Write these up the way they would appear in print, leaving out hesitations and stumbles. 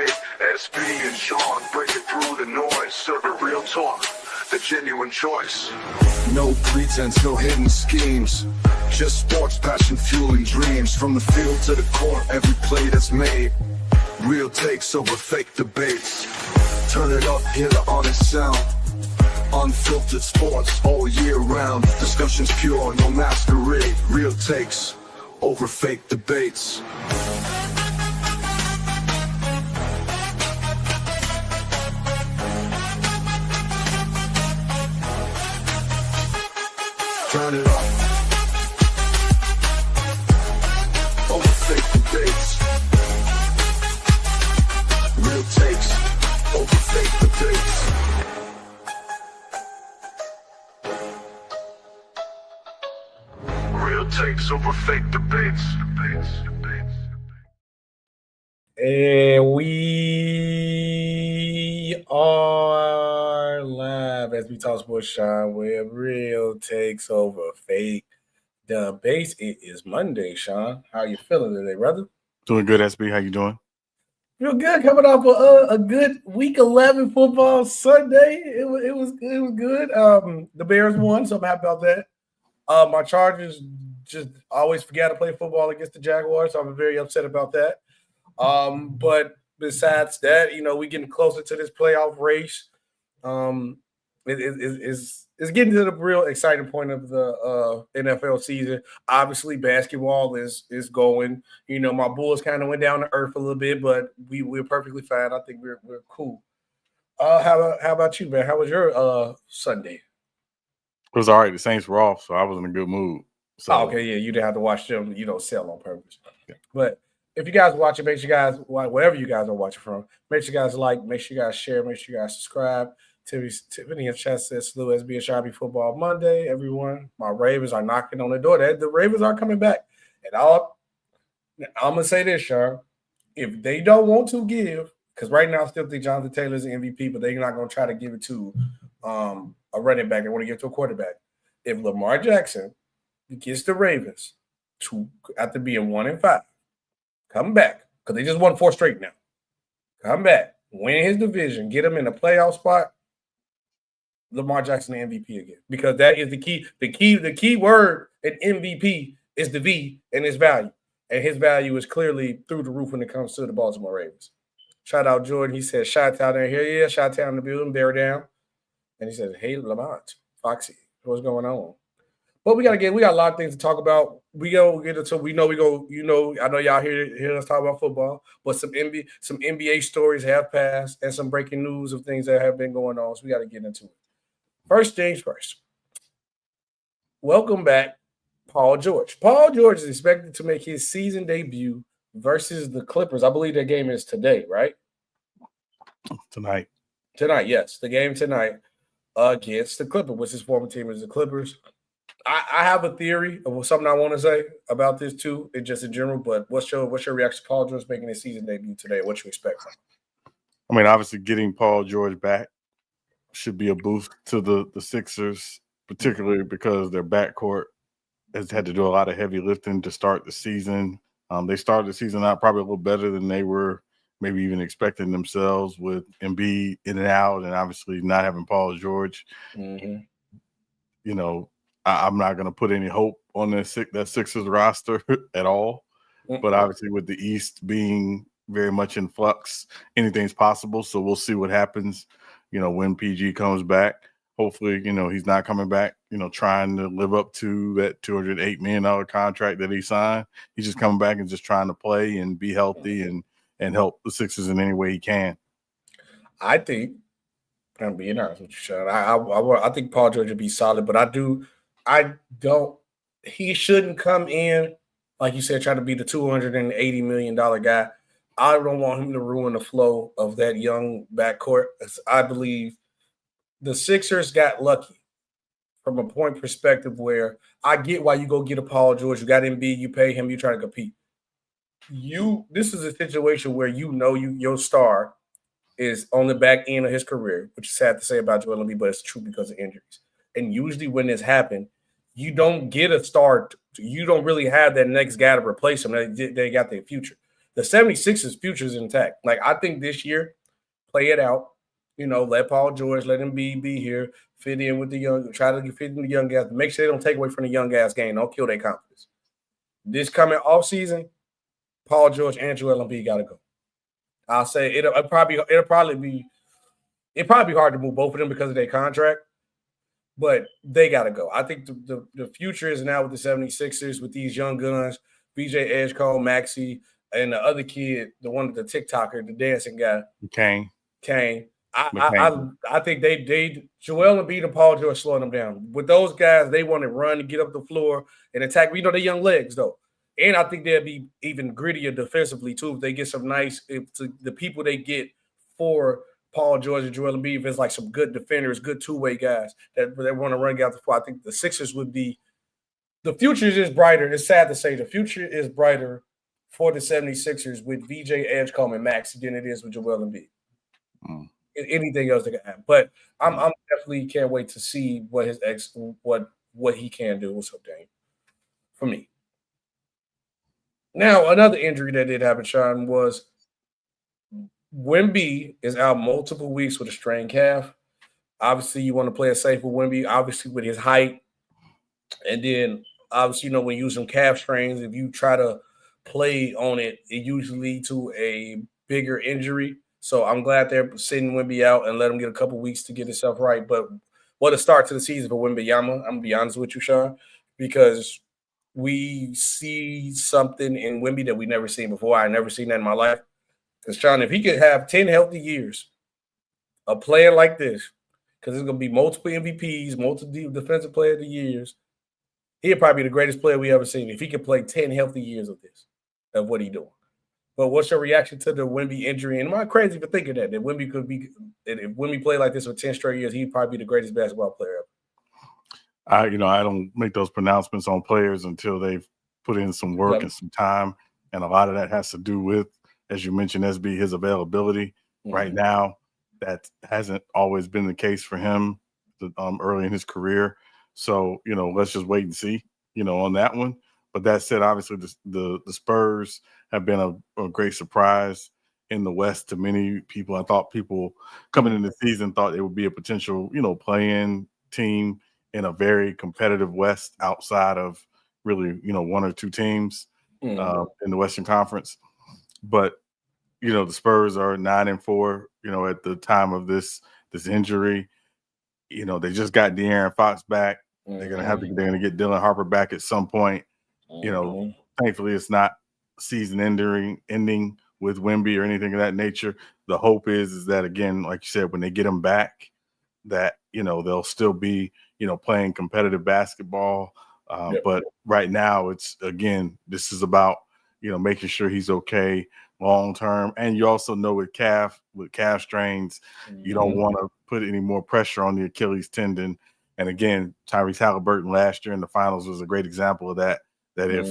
debate. SB and Sean breaking through the noise, serving real talk, the genuine choice. No pretense, no hidden schemes. Just sports, passion, fueling dreams. From the field to the court, every play that's made. Real takes over fake debates. Turn it up, hear the honest sound. Unfiltered sports all year round. Discussions pure, no masquerade. Real takes over fake debates. Turn it up. Over fake debates. Real takes over fake debates. Real takes over fake debates. And we are live as we talk sports, Sean Webb. Real takes over fake debates. It is Monday, Sean. How you feeling today, brother? Doing good, SB. How you doing? Real good. Coming off a good Week 11 football Sunday. It was good. The Bears won, so I'm happy about that. My Chargers just always forget to play football against the Jaguars, so I'm very upset about that. But besides that, we getting closer to this playoff race. It's getting to the real exciting point of the NFL season. Obviously, basketball is going. My Bulls kind of went down to earth a little bit, but we're perfectly fine. I think we're cool. How about you, man? How was your Sunday? It was all right. The Saints were off, so I was in a good mood. So okay, yeah, you didn't have to watch them. You don't sell on purpose. Yeah. But if you guys watch it, make sure you guys, wherever you guys are watching from, make sure you guys like, make sure you guys share, make sure you guys subscribe. Tiffany in chat says, Slew SB and Shabby Football Monday, everyone. My Ravens are knocking on the door. The Ravens are coming back. And I'm going to say this, Sean. If they don't want to give, because right now I still think Jonathan Taylor's the MVP, but they're not going to try to give it to a running back. They want to give it to a quarterback. If Lamar Jackson gets the Ravens to after being 1-5, come back, because they just won 4 straight now. Come back, win his division, get him in a playoff spot. Lamar Jackson the MVP again, because that is the key. The key word in MVP is the V and his value, and his value is clearly through the roof when it comes to the Baltimore Ravens. Shout out Jordan. He said, "Shout out down here, yeah, shout out in the building, bear down." And he said, "Hey, Lamont, Foxy, what's going on?" But we got a lot of things to talk about. We go get into. I know y'all hear us talk about football, but some NBA stories have passed and some breaking news of things that have been going on. So we got to get into it. First things first. Welcome back, Paul George. Paul George is expected to make his season debut versus the Clippers. I believe that game is today, right? Tonight, yes. The game tonight against the Clippers, which his former team is the Clippers. I have a theory of something I want to say about this too, just in general. But what's your reaction to Paul George making his season debut today? What you expect from him? I mean, obviously getting Paul George back should be a boost to the Sixers, particularly because their backcourt has had to do a lot of heavy lifting to start the season. They started the season out probably a little better than they were maybe even expecting themselves, with Embiid in and out, and obviously not having Paul George. Mm-hmm. I'm not going to put any hope on that Sixers roster at all. Mm-hmm. But obviously with the East being very much in flux, anything's possible. So we'll see what happens, when PG comes back. Hopefully, he's not coming back, trying to live up to that $208 million contract that he signed. He's just coming back and just trying to play and be healthy and help the Sixers in any way he can. I think, I'm being honest with you, Sean, I think Paul George would be solid, but he shouldn't come in, like you said, trying to be the $280 million guy. I don't want him to ruin the flow of that young backcourt. I believe the Sixers got lucky from a point perspective where I get why you go get a Paul George. You got Embiid, you pay him, you try to compete. This is a situation where your star is on the back end of his career, which is sad to say about Joel Embiid, but it's true because of injuries. And usually when this happens, you don't get a star. You don't really have that next guy to replace him. They got their future. the 76ers future is intact. Like, I think this year, play it out. Let Paul George, let him be here, fit in with the young, try to fit in the young guys. Make sure they don't take away from the young guys' game. Don't kill their confidence. This coming off season, Paul George and Joel Embiid got to go. I'll say it'll probably be hard to move both of them because of their contract, but they got to go. I think the future is now with the 76ers with these young guns, BJ Edgecombe, Maxey, and the other kid, the one, the TikToker, the dancing guy, Kane. I think they Joel Embiid and Paul George slowing them down. With those guys, they want to run and get up the floor and attack. They're young legs though. And I think they'll be even grittier defensively, too, if they get some the people they get for Paul George and Joel Embiid, if it's like some good defenders, good two-way guys that want to run out the floor. I think the Sixers would be – the future is brighter. It's sad to say the future is brighter for the 76ers with VJ Edgecombe and Max than it is with Joel Embiid. Anything else that can happen. But I'm definitely can't wait to see what what he can do. What's up, Dane? For me. Now, another injury that did happen, Sean, was Wemby is out multiple weeks with a strained calf. Obviously, you want to play it safe with Wemby, obviously with his height. And then, obviously, when you use some calf strains, if you try to play on it, it usually leads to a bigger injury. So I'm glad they're sitting Wemby out and let him get a couple weeks to get himself right. But what a start to the season for Wembanyama. I'm going to be honest with you, Sean, because we see something in Wemby that we never seen before. I never seen that in my life. Because, Sean, if he could have 10 healthy years of playing like this, because there's going to be multiple MVPs, multiple defensive player of the years, he'd probably be the greatest player we ever seen if he could play 10 healthy years of this, of what he's doing. But what's your reaction to the Wemby injury? And am I crazy for thinking that Wemby could be – if Wemby played like this for 10 straight years, he'd probably be the greatest basketball player ever? I don't make those pronouncements on players until they've put in some work and some time. And a lot of that has to do with, as you mentioned, SB, his availability. Right now, that hasn't always been the case for him early in his career. So, let's just wait and see, on that one. But that said, obviously, the Spurs have been a great surprise in the West to many people. I thought people coming into the season thought it would be a potential, play-in team in a very competitive West outside of really, one or two teams in the Western Conference. But, the Spurs are 9-4, at the time of this injury. They just got De'Aaron Fox back. They're going to get Dylan Harper back at some point. Thankfully it's not season ending with Wemby or anything of that nature. The hope is that, again, like you said, when they get him back, that, they'll still be, playing competitive basketball. But right now it's, again, this is about, making sure he's okay long term. And you also know with calf strains, you don't want to put any more pressure on the Achilles tendon. And again, Tyrese Halliburton last year in the finals was a great example of that. That if,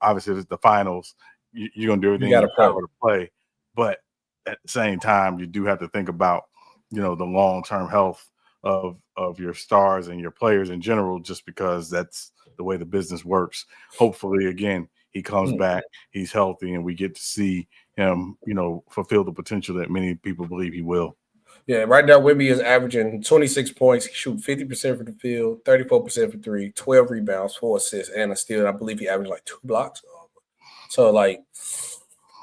obviously it's the finals, you're going to do everything in your power to play. But at the same time, you do have to think about, the long-term health of your stars and your players in general, just because that's the way the business works. Hopefully, again, he comes back, he's healthy, and we get to see him, fulfill the potential that many people believe he will. Yeah, right now Wemby is averaging 26 points. He shoots 50% from the field, 34% for three, 12 rebounds, 4 assists, and a steal. And I believe he averaged like 2 blocks. So,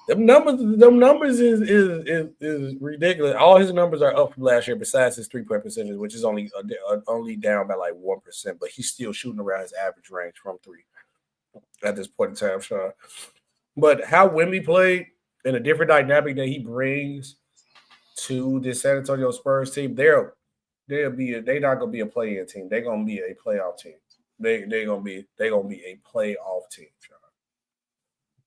them numbers is ridiculous. All his numbers are up from last year, besides his 3-point percentage, which is only down by like 1%. But he's still shooting around his average range from 3 at this point in time, Sean. But how Wemby played and a different dynamic that he brings to the San Antonio Spurs team, they're not gonna be a play-in team. They're gonna be a playoff team. They're gonna be a playoff team. Sean.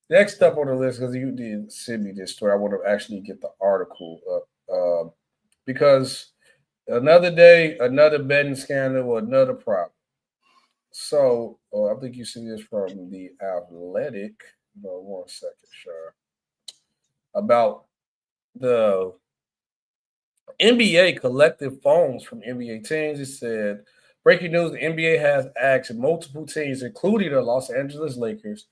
Next up on the list, because you did send me this story, I want to actually get the article up because another day, another betting scandal, another problem. So I think you see this from the Athletic. No, 1 second, sure. About the NBA collective phones from NBA teams. It said, breaking news, the NBA has asked multiple teams, including the Los Angeles Lakers.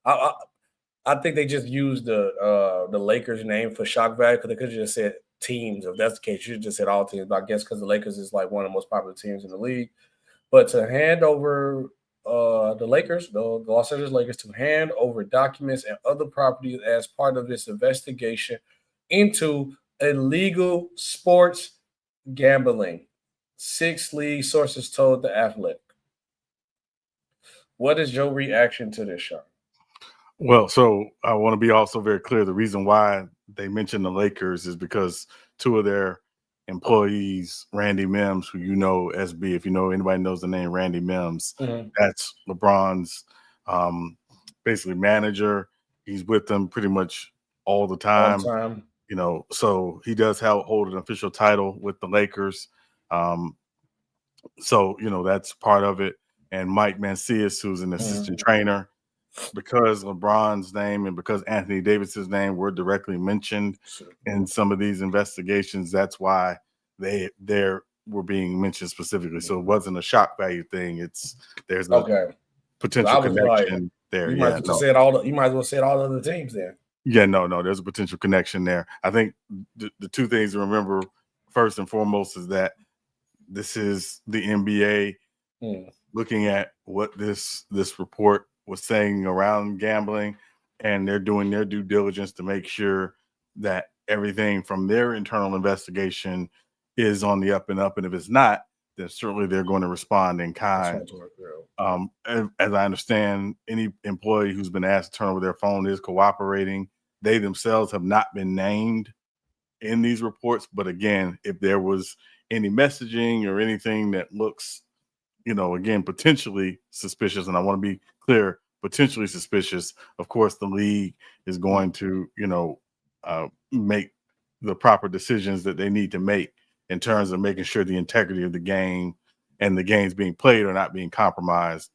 I I think they just used the Lakers name for shock value because they could have just said teams. If that's the case, you should just said all teams. But I guess because the Lakers is like one of the most popular teams in the league. But to hand over the Lakers, the Los Angeles Lakers, to hand over documents and other property as part of this investigation into illegal sports gambling. 6 league sources told The Athletic. What is your reaction to this, Sean? Well, so I want to be also very clear. The reason why they mentioned the Lakers is because 2 of their employees, Randy Mims, who you know, SB, if you know anybody knows the name Randy Mims, that's LeBron's basically manager. He's with them pretty much all the time. You know, so he does hold an official title with the Lakers. So, you know, that's part of it. And Mike Mancias, who's an assistant trainer, because LeBron's name and because Anthony Davis's name were directly mentioned in some of these investigations, that's why they were being mentioned specifically. So it wasn't a shock value thing. There's a potential connection there. You might as well say all the other teams there. Yeah, no, there's a potential connection there. I think the 2 things to remember first and foremost is that this is the NBA looking at what this report was saying around gambling, and they're doing their due diligence to make sure that everything from their internal investigation is on the up and up. And if it's not, then certainly they're going to respond in kind. As I understand, any employee who's been asked to turn over their phone is cooperating. They themselves have not been named in these reports. But again, if there was any messaging or anything that looks, you know, again, potentially suspicious, and I want to be clear, potentially suspicious, of course, the league is going to, you know, make the proper decisions that they need to make in terms of making sure the integrity of the game and the games being played are not being compromised,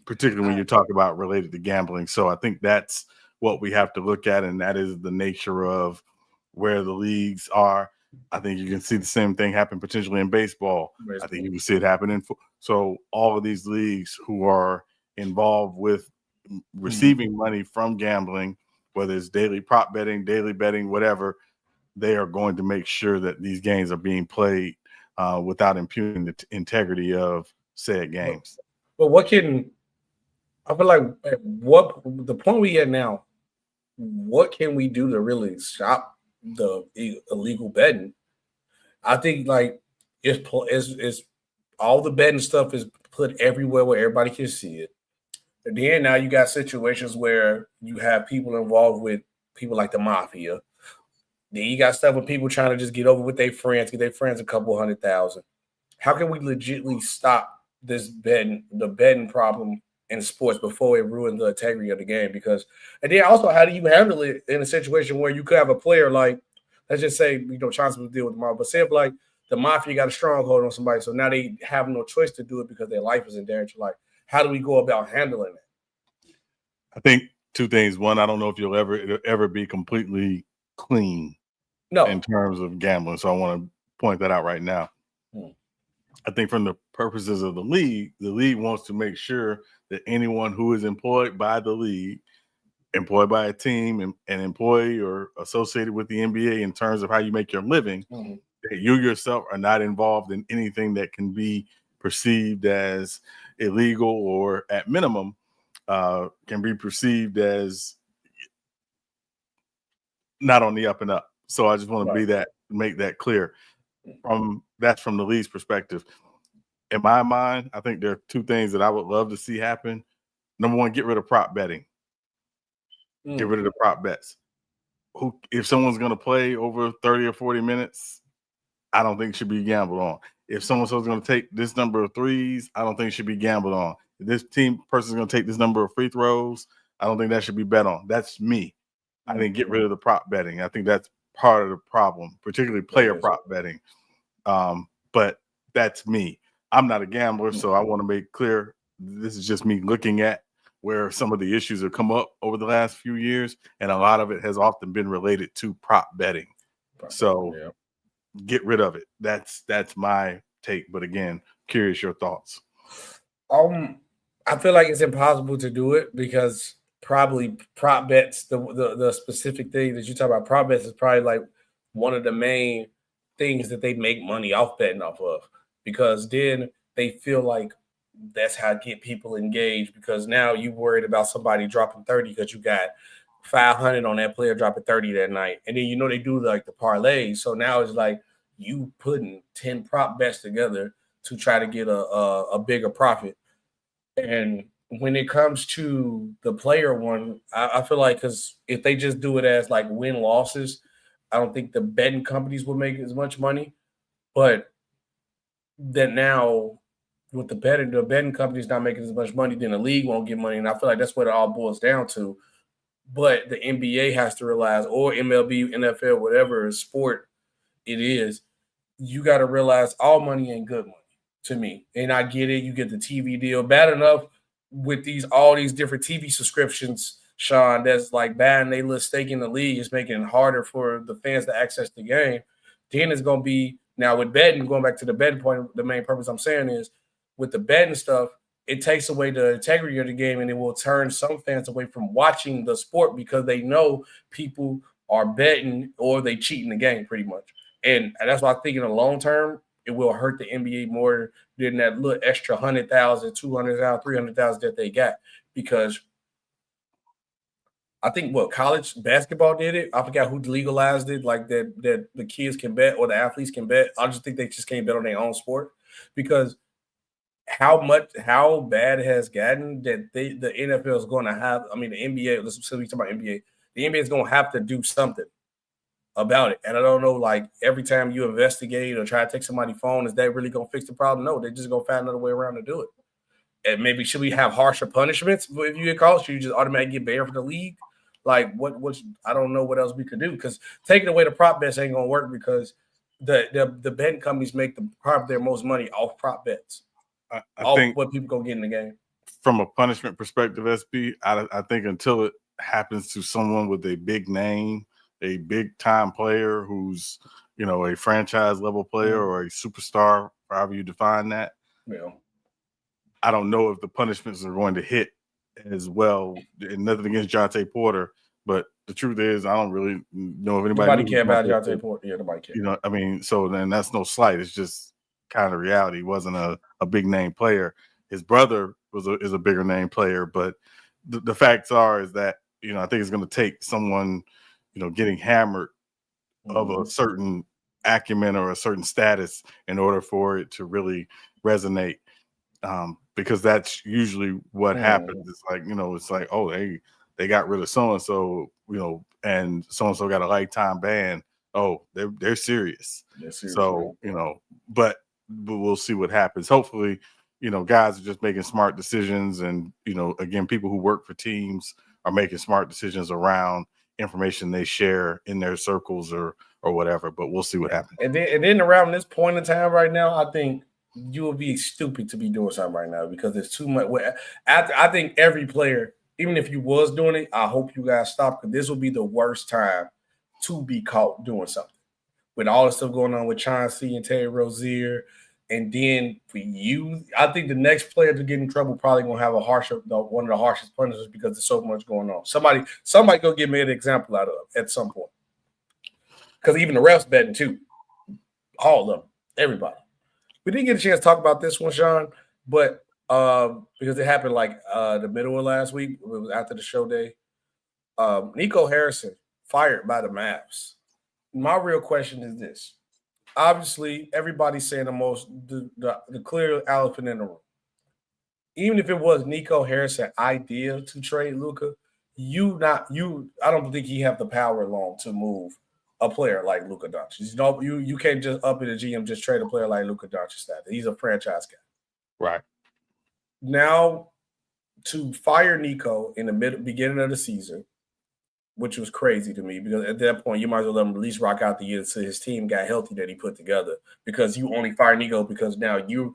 particularly when you talk about related to gambling. So I think that's what we have to look at, and that is the nature of where the leagues are. I think you can see the same thing happen potentially in baseball. I think you can see it happen in so all of these leagues who are involved with receiving money from gambling, whether it's daily prop betting, daily betting, whatever, they are going to make sure that these games are being played without impugning the integrity of said games. But I feel like what the point we at now, what can we do to really stop the illegal betting? I think like it's all the betting stuff is put everywhere where everybody can see it. And then now you got situations where you have people involved with people like the mafia. Then you got stuff with people trying to just get over with their friends, get their friends a couple $100,000. How can we legitimately stop the betting problem in sports before it ruins the integrity of the game? And then also, how do you handle it in a situation where you could have a player like, let's just say, you know, Chauncey will deal with the mafia, but say if like the mafia got a stronghold on somebody, so now they have no choice to do it because their life is in danger. Like, how do we go about handling it? I think 2 things. One, I don't know if it'll ever be completely clean in terms of gambling. So I want to point that out right now. I think from the purposes of the league wants to make sure that anyone who is employed by the league, employed by a team, an employee or associated with the NBA in terms of how you make your living, that you yourself are not involved in anything that can be perceived as illegal or at minimum can be perceived as not on the up and up. So I just want to make that clear. That's from the league's perspective. In my mind, I think there are 2 things that I would love to see happen. Number one, get rid of prop betting. Get rid of the prop bets. If someone's going to play over 30 or 40 minutes, I don't think it should be gambled on. If someone's going to take this number of threes, I don't think it should be gambled on. If this person's going to take this number of free throws, I don't think that should be bet on. That's me. I think get rid of the prop betting. I think that's part of the problem, particularly player prop betting. But that's me. I'm not a gambler, so I want to make clear this is just me looking at where some of the issues have come up over the last few years, and a lot of it has often been related to prop betting. So get rid of it. That's my take. But again, curious your thoughts. I feel like it's impossible to do it because probably prop bets. The specific thing that you talk about, prop bets is probably like one of the main things that they make money off betting off of, because then they feel like that's how to get people engaged, because now you worried about somebody dropping 30 because you got 500 on that player dropping 30 that night. And then, they do like the parlay. So now it's like you putting 10 prop bets together to try to get a bigger profit. And when it comes to the player one, I feel like, because if they just do it as like win losses, I don't think the betting companies will make as much money. But that now with the betting companies not making as much money, then the league won't get money. And I feel like that's what it all boils down to. But the NBA has to realize, or MLB, NFL, whatever sport it is, you got to realize all money ain't good money to me. And I get it. You get the TV deal. Bad enough with all these different TV subscriptions, Sean, that's like bad, and they little stake in the league is making it harder for the fans to access the game. Then it's going to be, now with betting, going back to the betting point, the main purpose I'm saying is with the betting stuff, it takes away the integrity of the game, and it will turn some fans away from watching the sport because they know people are betting or they cheating the game pretty much. And that's why I think in the long term, it will hurt the NBA more than that little extra 100,000, 200,000, 300,000 that they got. Because I think college basketball did it. I forgot who legalized it, like that the kids can bet or the athletes can bet. I just think they just can't bet on their own sport, because how bad it has gotten that the NFL is going to have. I mean, the NBA. Let's talk about NBA. The NBA is going to have to do something about it. And I don't know, like every time you investigate or try to take somebody's phone, is that really going to fix the problem? No, they're just going to find another way around to do it. And maybe should we have harsher punishments if you get caught? Should you just automatically get banned from the league? Like what I don't know what else we could do, because taking away the prop bets ain't going to work, because the betting companies make their most money off prop bets. I think what people go get in the game. From a punishment perspective, SB, I think until it happens to someone with a big name, a big time player who's, a franchise level player or a superstar, however you define that. Yeah. I don't know if the punishments are going to hit as well. And nothing against Jonte Porter, but the truth is, I don't really know if anybody. Nobody care about Jonte Porter. Yeah, nobody care. So then that's no slight. It's just kind of reality. He wasn't a big name player. His brother is a bigger name player, but the facts is that I think it's going to take someone getting hammered of a certain acumen or a certain status in order for it to really resonate, because that's usually what happens. It's like it's like, oh, they got rid of so and so, and so got a lifetime ban. Oh, they're serious. So but we'll see what happens. Hopefully, guys are just making smart decisions, and again, people who work for teams are making smart decisions around information they share in their circles or whatever. But we'll see what happens. And then around this point in time right now, I think you will be stupid to be doing something right now, because there's too much. I think every player, even if you was doing it, I hope you guys stop, because this will be the worst time to be caught doing something. With all the stuff going on with Chauncey and Terry Rozier, and then for you, I think the next player to get in trouble probably gonna have one of the harshest punishments, because there's so much going on. Somebody go give me an example out of at some point, because even the refs betting too, all of them, everybody. We didn't get a chance to talk about this one, Sean, but because it happened like the middle of last week, it was after the show day. Nico Harrison fired by the Mavs. My real question is this. Obviously, everybody's saying the clear elephant in the room. Even if it was Nico Harrison's idea to trade Luka, I don't think he have the power alone to move a player like Luka Doncic. You can't just up in the GM just trade a player like Luka Doncic. He's a franchise guy. Right. Now, to fire Nico in the beginning of the season, which was crazy to me, because at that point, you might as well let him at least rock out the year so his team got healthy that he put together, because you only fire Nico because now you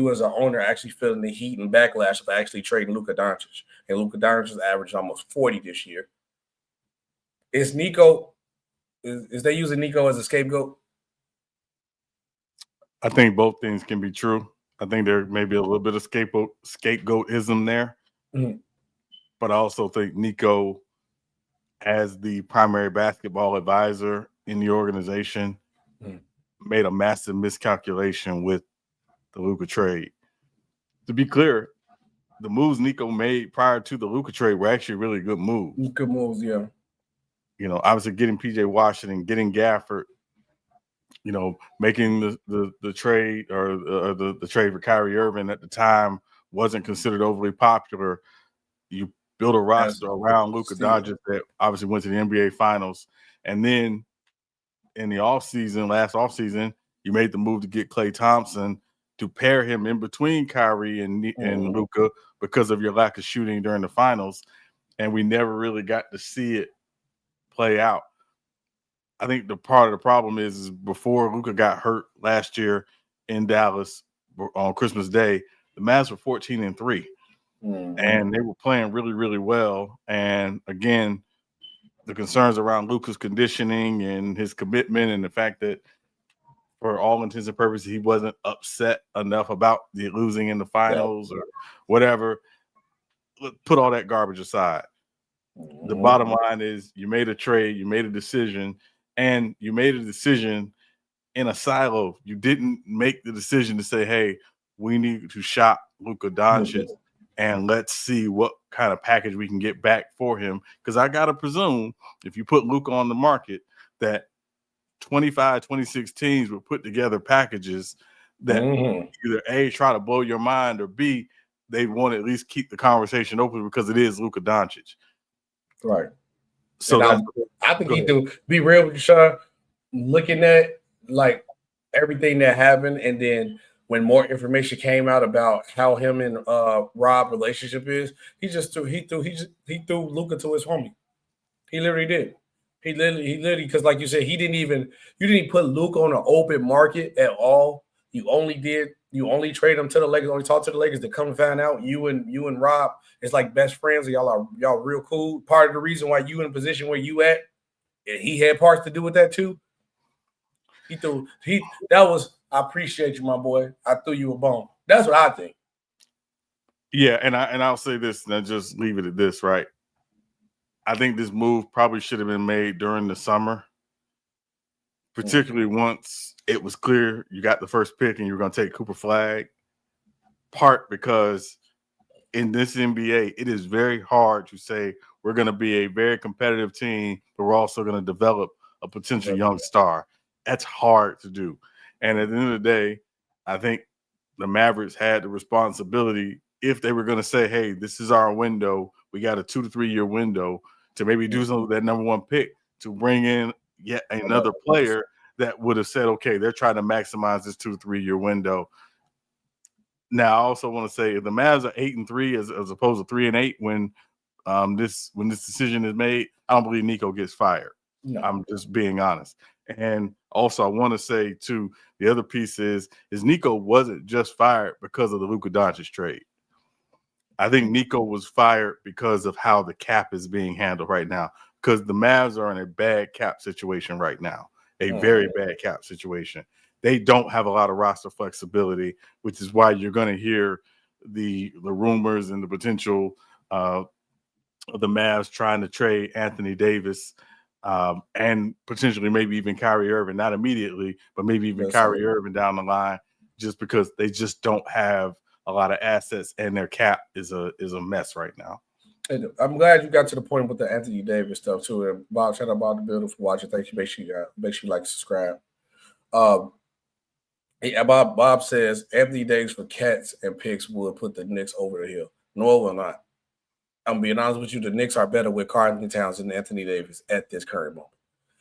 as an owner actually feeling the heat and backlash of actually trading Luka Doncic. And Luka Doncic has averaged almost 40 this year. Is they using Nico as a scapegoat? I think both things can be true. I think there may be a little bit of scapegoatism there. Mm-hmm. but I also think Nico, as the primary basketball advisor in the organization, made a massive miscalculation with the Luka trade. To be clear, the moves Nico made prior to the Luka trade were actually really good moves. Good moves, yeah. You know, obviously getting PJ Washington, getting Gafford, you know, making the trade or the trade for Kyrie Irving at the time wasn't considered overly popular. You build a roster around Luka Doncic that obviously went to the NBA Finals, and then in the last offseason, you made the move to get Klay Thompson to pair him in between Kyrie and Luka because of your lack of shooting during the finals, and we never really got to see it play out. I think the part of the problem is before Luka got hurt last year in Dallas on Christmas Day, the Mavs were 14-3, and they were playing really, really well. And again, the concerns around Luka's conditioning and his commitment, and the fact that for all intents and purposes he wasn't upset enough about the losing in the finals or whatever. Put all that garbage aside. The bottom line is you made a trade, you made a decision, and you made a decision in a silo. You didn't make the decision to say, hey, we need to shop Luka Doncic and let's see what kind of package we can get back for him. Because I got to presume if you put Luka on the market that 25, 26 teams would put together packages that either A, try to blow your mind, or B, they want to at least keep the conversation open because it is Luka Doncic. Right. So I think he do. Be real with you, Sean. Looking at like everything that happened, and then when more information came out about how him and Rob relationship is, he threw Luka to his homie. He literally did. He literally because like you said, you didn't even put Luka on an open market at all. You only trade him to the Lakers, only talk to the Lakers to come and find out you and Rob is like best friends, and y'all real cool. Part of the reason why you in a position where you at, and he had parts to do with that too. I appreciate you, my boy. I threw you a bone. That's what I think. Yeah, and I'll say this, and I'll just leave it at this, right? I think this move probably should have been made during the summer, particularly once it was clear you got the first pick and you were going to take Cooper Flagg. Part because in this NBA, it is very hard to say we're going to be a very competitive team, but we're also going to develop a potential young star. That's hard to do. And at the end of the day, I think the Mavericks had the responsibility, if they were going to say, hey, this is our window, we got a 2 to 3 year window to maybe do something with that number one pick, to bring in yet another player that would have said, okay, they're trying to maximize this 2 to 3 year window. Now, I also want to say if the Mavs are 8-3 as opposed to 3-8 when this decision is made, I don't believe Nico gets fired. No. I'm just being honest. And also, I want to say too, the other piece is Nico wasn't just fired because of the Luka Doncic trade. I think Nico was fired because of how the cap is being handled right now. Because the Mavs are in a bad cap situation right now, a very bad cap situation. They don't have a lot of roster flexibility, which is why you're going to hear the rumors and the potential of the Mavs trying to trade Anthony Davis and potentially maybe even Kyrie Irving, not immediately, but maybe even Kyrie Irving down the line, just because they just don't have a lot of assets and their cap is a mess right now. And I'm glad you got to the point with the Anthony Davis stuff too. And Bob, shout out Bob the Builder for watching. Thank you. Make sure you like, subscribe. Bob says Anthony Davis for cats and picks would put the Knicks over the hill. No, it will not. I'm being honest with you. The Knicks are better with Karl-Anthony Towns than Anthony Davis at this current moment.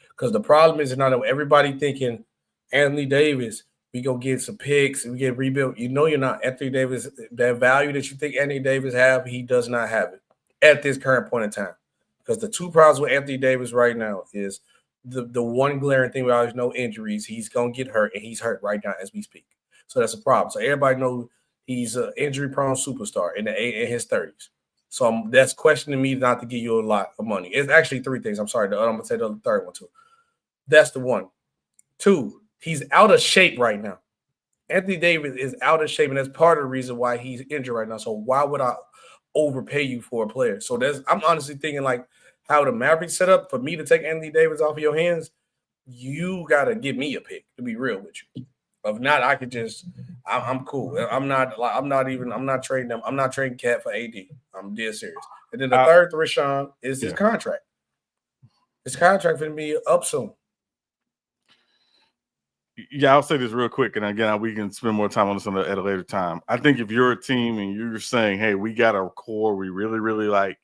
Because the problem is not everybody thinking Anthony Davis, we go get some picks and we get rebuilt. You know you're not. Anthony Davis, that value that you think Anthony Davis have, he does not have it at this current point in time. Because the two problems with Anthony Davis right now is the one glaring thing we always know, injuries. He's going to get hurt, and he's hurt right now as we speak. So that's a problem. So everybody knows he's an injury-prone superstar in his 30s. So that's questioning me not to give you a lot of money. It's actually three things. I'm sorry. I'm going to say the third one too. That's the one. Two, he's out of shape right now. Anthony Davis is out of shape, and that's part of the reason why he's injured right now. So why would I overpay you for a player. So I'm honestly thinking like how the Mavericks set up for me to take Anthony Davis off of your hands. You gotta give me a pick to be real with you. If not, I could just I'm cool. I'm not trading them. I'm not trading Cat for AD. I'm dead serious. And then the third to Rashawn is his contract. His contract going to be up soon. Yeah, I'll say this real quick, and again, we can spend more time on this at a later time. I think if you're a team and you're saying, hey, we got a core we really, really like,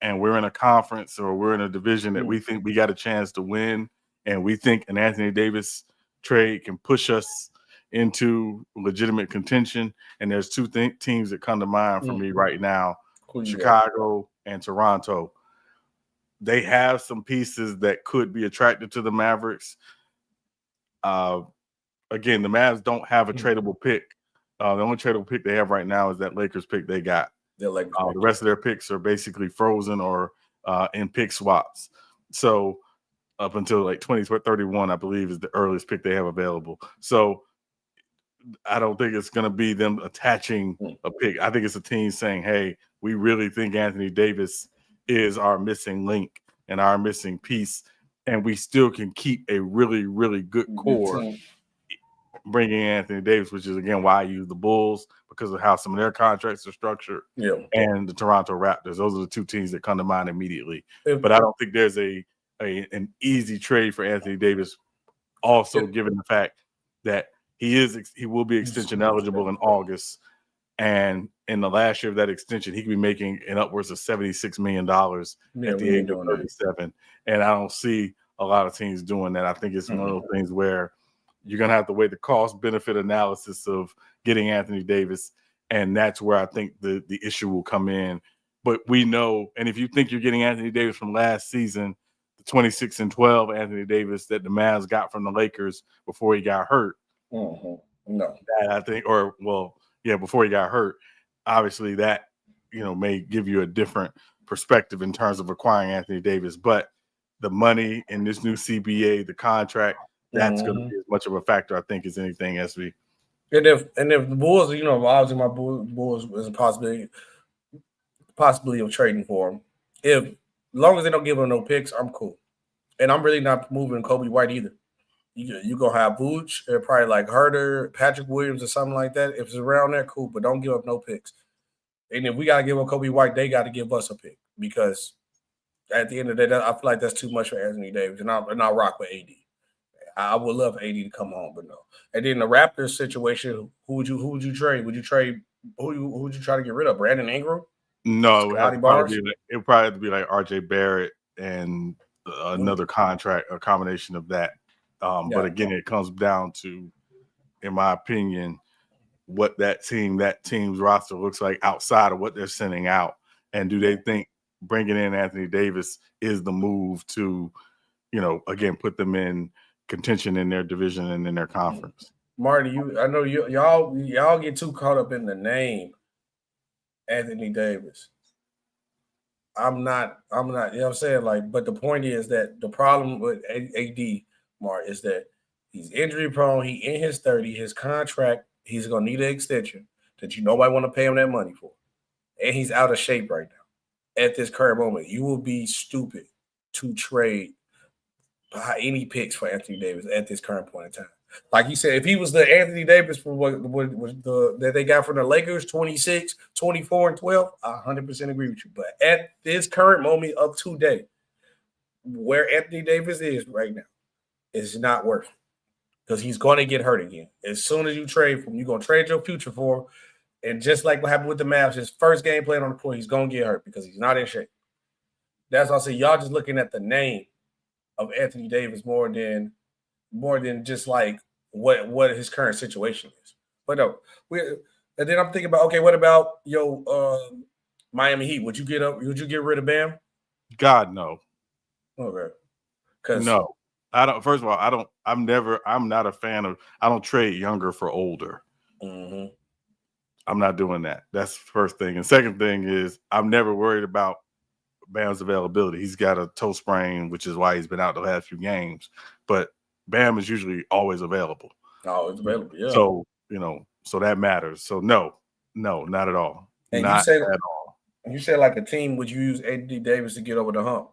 and we're in a conference or we're in a division that we think we got a chance to win, and we think an Anthony Davis trade can push us into legitimate contention, and there's two teams that come to mind for me right now, Chicago and Toronto. They have some pieces that could be attracted to the Mavericks. Again, the Mavs don't have a tradable pick. The only tradable pick they have right now is that Lakers pick they got. The rest of their picks are basically frozen or in pick swaps. So up until like 2031, I believe, is the earliest pick they have available. So I don't think it's going to be them attaching a pick. I think it's a team saying, hey, we really think Anthony Davis is our missing link and our missing piece, and we still can keep a really, really good core bringing Anthony Davis, which is, again, why I use the Bulls because of how some of their contracts are structured, and the Toronto Raptors. Those are the two teams that come to mind immediately. But I don't think there's an easy trade for Anthony Davis, also given the fact that he will be extension eligible in August, and in the last year of that extension, he could be making an upwards of $76 million at the age of 37. And I don't see a lot of teams doing that. I think it's one of those things where you're going to have to weigh the cost-benefit analysis of getting Anthony Davis, and that's where I think the issue will come in. But we know, and if you think you're getting Anthony Davis from last season, the 26-12 Anthony Davis that the Mavs got from the Lakers before he got hurt, no, that I think, before he got hurt, obviously that may give you a different perspective in terms of acquiring Anthony Davis. But the money in this new CBA, the contract, that's going to be as much of a factor, I think, as anything, SB. And if the Bulls, obviously my Bulls is a possibility of trading for him. As long as they don't give him no picks, I'm cool. And I'm really not moving Kobe White either. You gonna have Vooch, or probably like Herter, Patrick Williams, or something like that. If it's around there, cool. But don't give up no picks. And if we gotta give up Kobe White, they got to give us a pick, because at the end of the day, I feel like that's too much for Anthony Davis, and I'll rock with AD. I would love AD to come home, but no. And then the Raptors situation, who would you trade? Would you trade who would you try to get rid of? Brandon Ingram? No, it would probably have to be like RJ Barrett and another contract, a combination of that. But again, it comes down to, in my opinion, what that team's roster looks like outside of what they're sending out. And do they think bringing in Anthony Davis is the move to, again, put them in contention in their division and in their conference? Marty, I know y'all get too caught up in the name Anthony Davis. I'm not, you know what I'm saying? Like, but the point is that the problem with AD, Mark, is that he's injury prone. He in his 30s. His contract, he's gonna need an extension that nobody want to pay him that money for, and he's out of shape right now. At this current moment, you will be stupid to trade any picks for Anthony Davis at this current point in time. Like you said, if he was the Anthony Davis from that they got from the Lakers, 26, 24, and 12, I 100% agree with you. But at this current moment of today, where Anthony Davis is right now, it's not worth it, because he's going to get hurt again. As soon as you trade for him, you're going to trade your future for him. And just like what happened with the Mavs, his first game playing on the court, he's going to get hurt because he's not in shape. That's why I say y'all just looking at the name of Anthony Davis more than just like what his current situation is. But no, and then I'm thinking about, okay, what about Miami Heat? Would you get rid of Bam? God, no. Okay. No. I don't. First of all, I'm not a fan of. I don't trade younger for older. Mm-hmm. I'm not doing that. That's the first thing. And second thing is, I'm never worried about Bam's availability. He's got a toe sprain, which is why he's been out the last few games. But Bam is usually always available. Oh, it's available, yeah. So, so that matters. So no, not at all. And not at all. You said like a team, would you use Anthony Davis to get over the hump?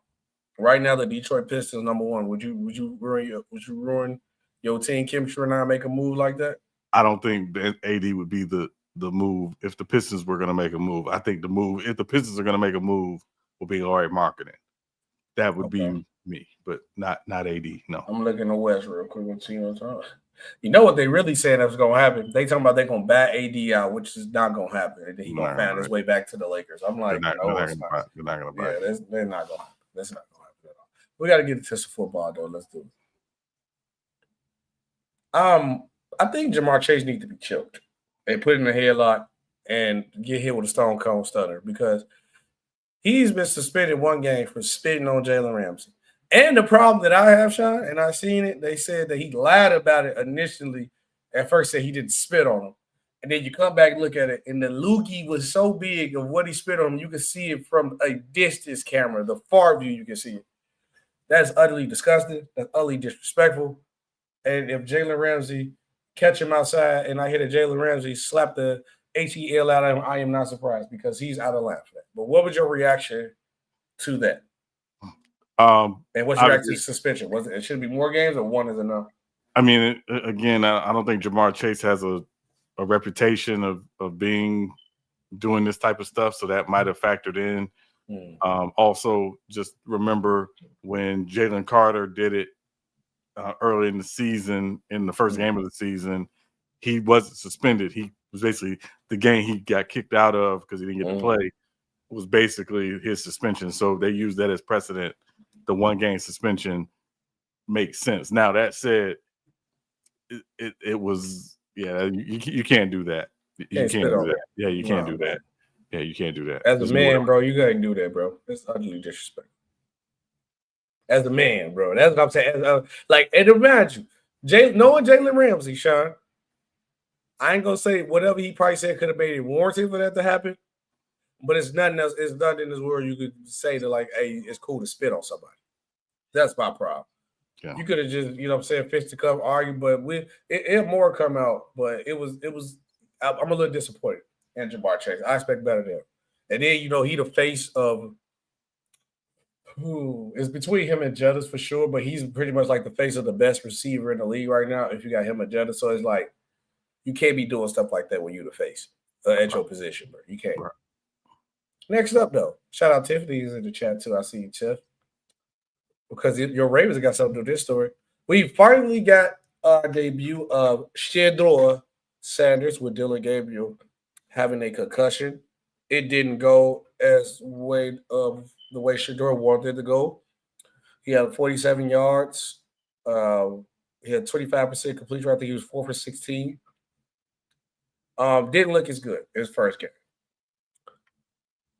Right now, the Detroit Pistons #1. Would you ruin your team chemistry and not make a move like that? I don't think that AD would be the move if the Pistons were going to make a move. I think the move, if the Pistons are going to make a move, will be Laurie Marketing. That would be me, but not AD. No. I'm looking at West real quick. You know what they really saying that's going to happen? They talking about they're going to bat AD out, which is not going to happen. And then he's going to find his way back to the Lakers. I'm like, they're not going to buy. Yeah, they're not going to happen. That's not going to happen at all. We got to get to some football, though. Let's do it. I think Ja'Marr Chase needs to be choked. They put in a headlock and get hit with a stone cold stunner because he's been suspended one game for spitting on Jalen Ramsey. And the problem that I have, Sean, and I seen it, they said that he lied about it initially. At first said he didn't spit on him. And then you come back and look at it, and the loogie was so big of what he spit on him, you can see it from a distance camera, the far view, you can see it. That's utterly disgusting. That's utterly disrespectful. And if Jalen Ramsey catch him outside and I hit a Jalen Ramsey, slap the HEL out of him, I am not surprised because he's out of line for that. But what was your reaction to that? And what's your reaction to suspension? Was it should be more games or one is enough? I mean, again, I don't think Ja'Marr Chase has a reputation of doing this type of stuff, so that might have factored in. Also, just remember when Jalen Carter did it early in the season, in the first game of the season, he wasn't suspended. He was basically the game he got kicked out of because he didn't get to play was basically his suspension. So they used that as precedent. The 1-game suspension makes sense. Now that said, it was you can't do that. You can't do that. Yeah, you can't do that. Yeah, you can't do that. As a man, bro, you gotta do that, bro. It's utterly disrespectful. As a man, bro, that's what I'm saying. And imagine knowing Jalen Ramsey, Sean. I ain't gonna say whatever he probably said could have made it warranted for that to happen, but it's nothing else. It's nothing in this world you could say to like, hey, it's cool to spit on somebody. That's my problem. Yeah. You could have just, you know what I'm saying, fist to cup, argue, but it more come out. But it was. I'm a little disappointed in Ja'Marr Chase. I expect better than him. And then, you know, he the face of it's between him and Jettas for sure, but he's pretty much like the face of the best receiver in the league right now if you got him and Jettas. So it's like you can't be doing stuff like that when you're the face at your position, bro. You can't. Right. Next up, though, shout out Tiffany is in the chat too. I see you, Tiff. Because your Ravens got something to do with this story. We finally got our debut of Shedeur Sanders with Dylan Gabriel having a concussion. It didn't go as the way Shedeur wanted it to go. He had 47 yards. He had 25% completion. I think he was 4 for 16. Didn't look as good in his first game.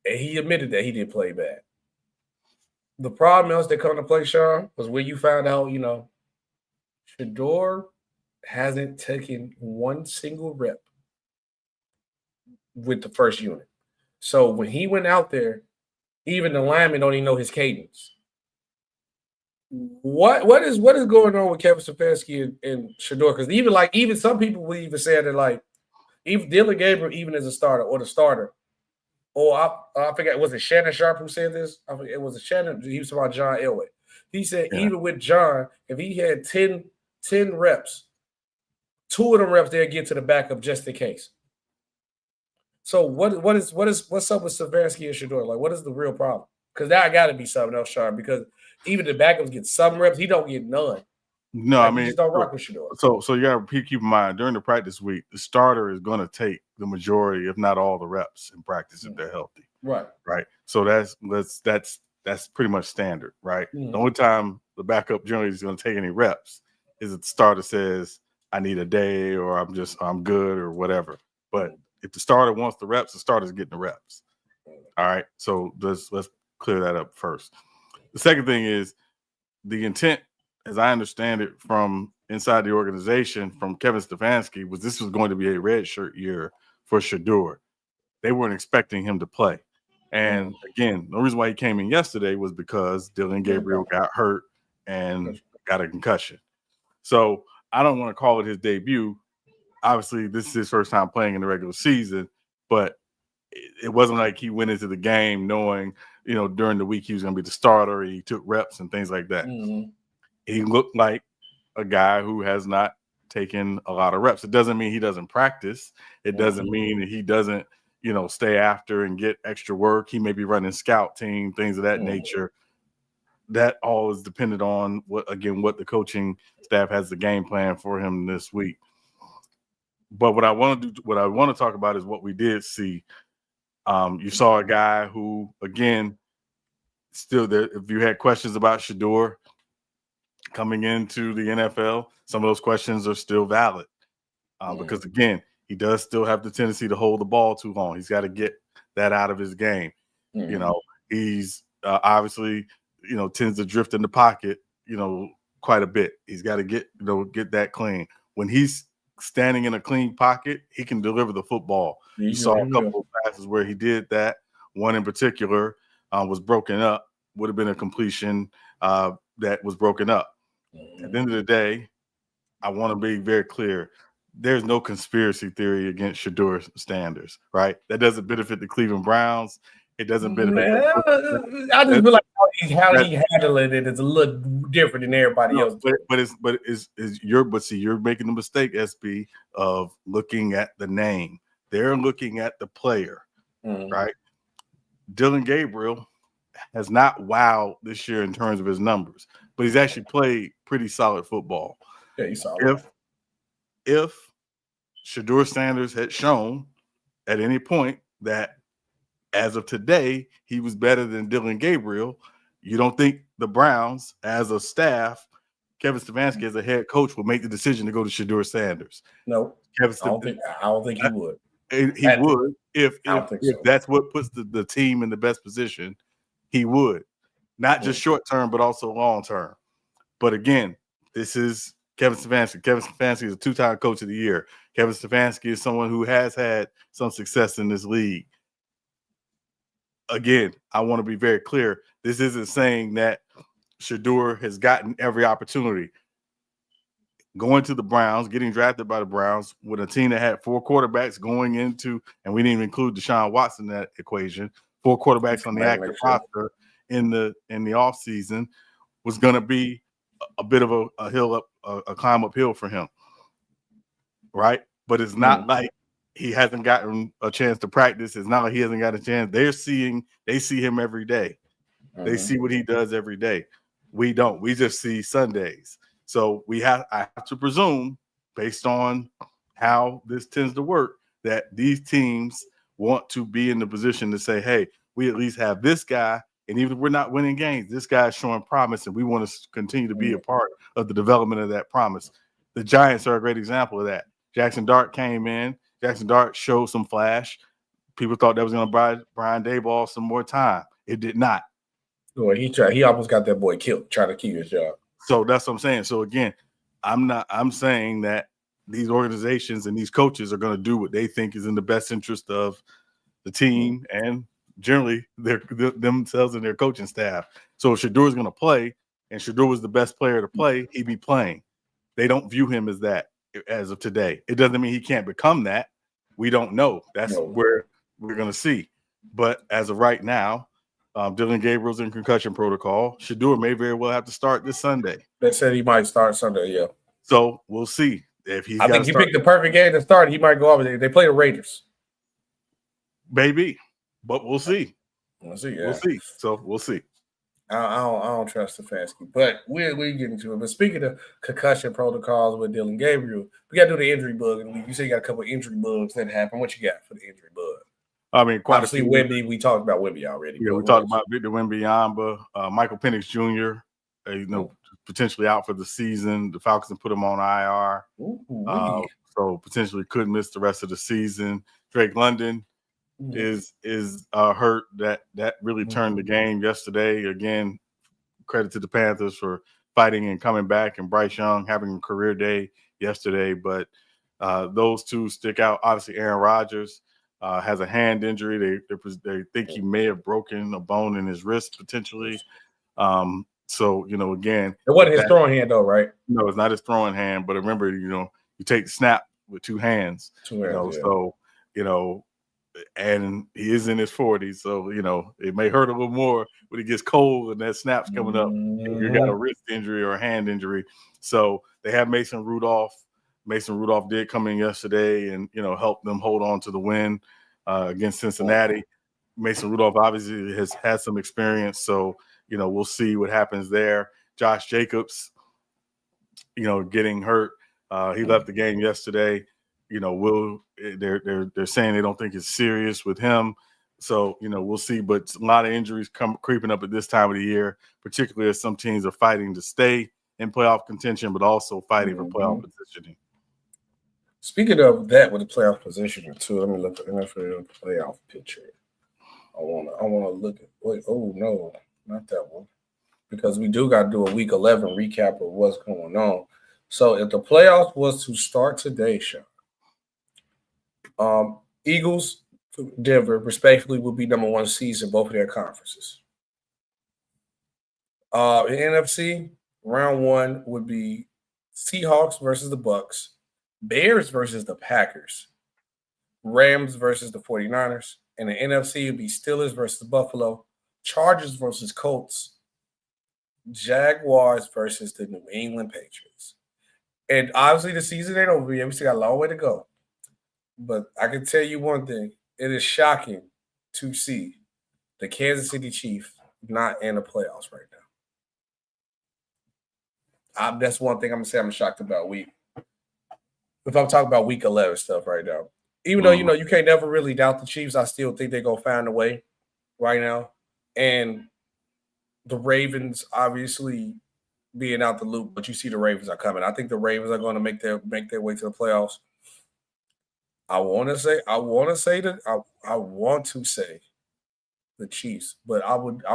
And he admitted that he did play bad. The problem else that come to play, Sean, was when you found out, you know, Shedeur hasn't taken one single rep with the first unit. So when he went out there, even the linemen don't even know his cadence. What is going on with Kevin Stefanski and Shedeur? Because even some people will even say that like even Dylan Gabriel, even as a starter or the starter. Or I forget, was it Shannon Sharp who said this? I forget, it was Shannon. He was talking about John Elway. He said even with John, if he had 10 reps, 2 of them reps they'll get to the backup just in case. So what's up with Stefanski and Shedeur? Like, what is the real problem? Because that got to be something else, Sharp. Because even the backups get some reps, he don't get none. No, like, I mean, just don't rock with Shedeur. So you got to keep in mind during the practice week, the starter is going to take the majority, if not all, the reps in practice if they're healthy. Right. So that's pretty much standard, right? The only time the backup generally is going to take any reps is if the starter says, "I need a day," or "I'm good," or whatever. But if the starter wants the reps, the starter's getting the reps. All right. So let's clear that up first. The second thing is the intent, as I understand it from inside the organization, from Kevin Stefanski, was this was going to be a redshirt year for Shedeur. They weren't expecting him to play. And again, the reason why he came in yesterday was because Dylan Gabriel got hurt and got a concussion. So I don't want to call it his debut. Obviously, this is his first time playing in the regular season, but it wasn't like he went into the game knowing, during the week he was going to be the starter. He took reps and things like that. Mm-hmm. He looked like a guy who has not taken a lot of reps. It doesn't mean he doesn't practice. It doesn't mean that he doesn't, stay after and get extra work. He may be running scout team, things of that nature. That all is dependent on what the coaching staff has the game plan for him this week. But what I want to talk about is what we did see. You saw a guy who, again, still there. If you had questions about Shedeur coming into the NFL, some of those questions are still valid because, again, he does still have the tendency to hold the ball too long. He's got to get that out of his game. He's obviously, tends to drift in the pocket, quite a bit. He's got to get that clean. When he's standing in a clean pocket, he can deliver the football. You saw a couple of passes where he did that. One in particular was broken up, would have been a completion that was broken up. At the end of the day, I want to be very clear. There's no conspiracy theory against Shedeur Sanders, right? That doesn't benefit the Cleveland Browns. It doesn't benefit. I just feel like how he handling it is a little different than everybody else. But you're making the mistake, SB, of looking at the name. They're looking at the player, right? Dillon Gabriel has not wowed this year in terms of his numbers, but he's actually played pretty solid football. Yeah, he's solid. If Shedeur Sanders had shown at any point that as of today, he was better than Dillon Gabriel, you don't think the Browns, as a staff, Kevin Stefanski as a head coach, would make the decision to go to Shedeur Sanders? No, I don't think he would. He would if that's what puts the team in the best position. He would, not just short term, but also long term. But again, this is Kevin Stefanski. Kevin Stefanski is a 2-time coach of the year. Kevin Stefanski is someone who has had some success in this league. Again, I want to be very clear. This isn't saying that Shedeur has gotten every opportunity. Going to the Browns, getting drafted by the Browns with a team that had 4 quarterbacks going into, and we didn't even include Deshaun Watson in that equation, 4 quarterbacks on the active roster in the offseason was going to be a bit of a climb uphill for him, right? But it's not like he hasn't gotten a chance to practice. It's not like he hasn't got a chance. They see him every day. They see what he does every day. We don't. We just see Sundays. So I have to presume, based on how this tends to work, that these teams want to be in the position to say, hey, we at least have this guy, and even if we're not winning games, this guy's showing promise, and we want to continue to be a part of the development of that promise. The Giants are a great example of that. Jackson Dart came in. Jackson Dart showed some flash. People thought that was going to buy Brian Daboll some more time. It did not. Well, he almost got that boy killed trying to keep his job. So that's what I'm saying. So again, I'm saying that these organizations and these coaches are going to do what they think is in the best interest of the team and generally themselves and their coaching staff. So if Shedeur is going to play and Shedeur was the best player to play, he'd be playing. They don't view him as that as of today. It doesn't mean he can't become that. We don't know. That's where we're going to see. But as of right now, Dillon Gabriel's in concussion protocol. Shedeur may very well have to start this Sunday. They said he might start Sunday, yeah. So we'll see. If he's I think he picked the perfect game to start. He might go off. They play the Raiders. Maybe. But we'll see. We'll see. Yeah. We'll see. So we'll see. I don't trust Stefanski, but we're getting to it. But speaking of concussion protocols with Dillon Gabriel, we got to do the injury bug. You say you got a couple of injury bugs that happen. What you got for the injury bug? I mean, obviously Wemby. We talked about Wemby already. Yeah, we talked about Victor Wembanyama, Michael Penix Jr. Potentially out for the season. The Falcons put him on IR, so potentially could miss the rest of the season. Drake London is hurt. That really turned the game yesterday. Again, credit to the Panthers for fighting and coming back, and Bryce Young having a career day yesterday. But those two stick out. Obviously, Aaron Rodgers has a hand injury. They think he may have broken a bone in his wrist potentially. So, again. It wasn't his throwing hand, though, right? No, it's not his throwing hand. But remember, you take the snap with two hands. So, and he is in his 40s, so it may hurt a little more when it gets cold and that snap's coming up. If you got a wrist injury or a hand injury, so they have Mason Rudolph. Mason Rudolph did come in yesterday and help them hold on to the win against Cincinnati. Mason Rudolph obviously has had some experience, so we'll see what happens there. Josh Jacobs, getting hurt. He left the game yesterday. They're saying they don't think it's serious with him. So, we'll see. But a lot of injuries creeping up at this time of the year, particularly as some teams are fighting to stay in playoff contention, but also fighting for playoff positioning. Speaking of that with the playoff positioning, too, let me look at the NFL playoff picture. I wanna look at no, not that one. Because we do got to do a week 11 recap of what's going on. So if the playoffs was to start today, Sean, Eagles, Denver, respectively, will be number 1 seeds in both of their conferences. In NFC, round 1 would be Seahawks versus the Bucks, Bears versus the Packers, Rams versus the 49ers, and the NFC would be Steelers versus Buffalo, Chargers versus Colts, Jaguars versus the New England Patriots. And obviously the season ain't over yet. We still got a long way to go. But I can tell you one thing. It is shocking to see the Kansas City Chiefs not in the playoffs right now. That's one thing I'm going to say I'm shocked about if I'm talking about week 11 stuff right now. Even though, you can't never really doubt the Chiefs, I still think they're going to find a way right now. And the Ravens obviously being out the loop, but you see the Ravens are coming. I think the Ravens are going to make their way to the playoffs. I want to say the Chiefs, but I wouldn't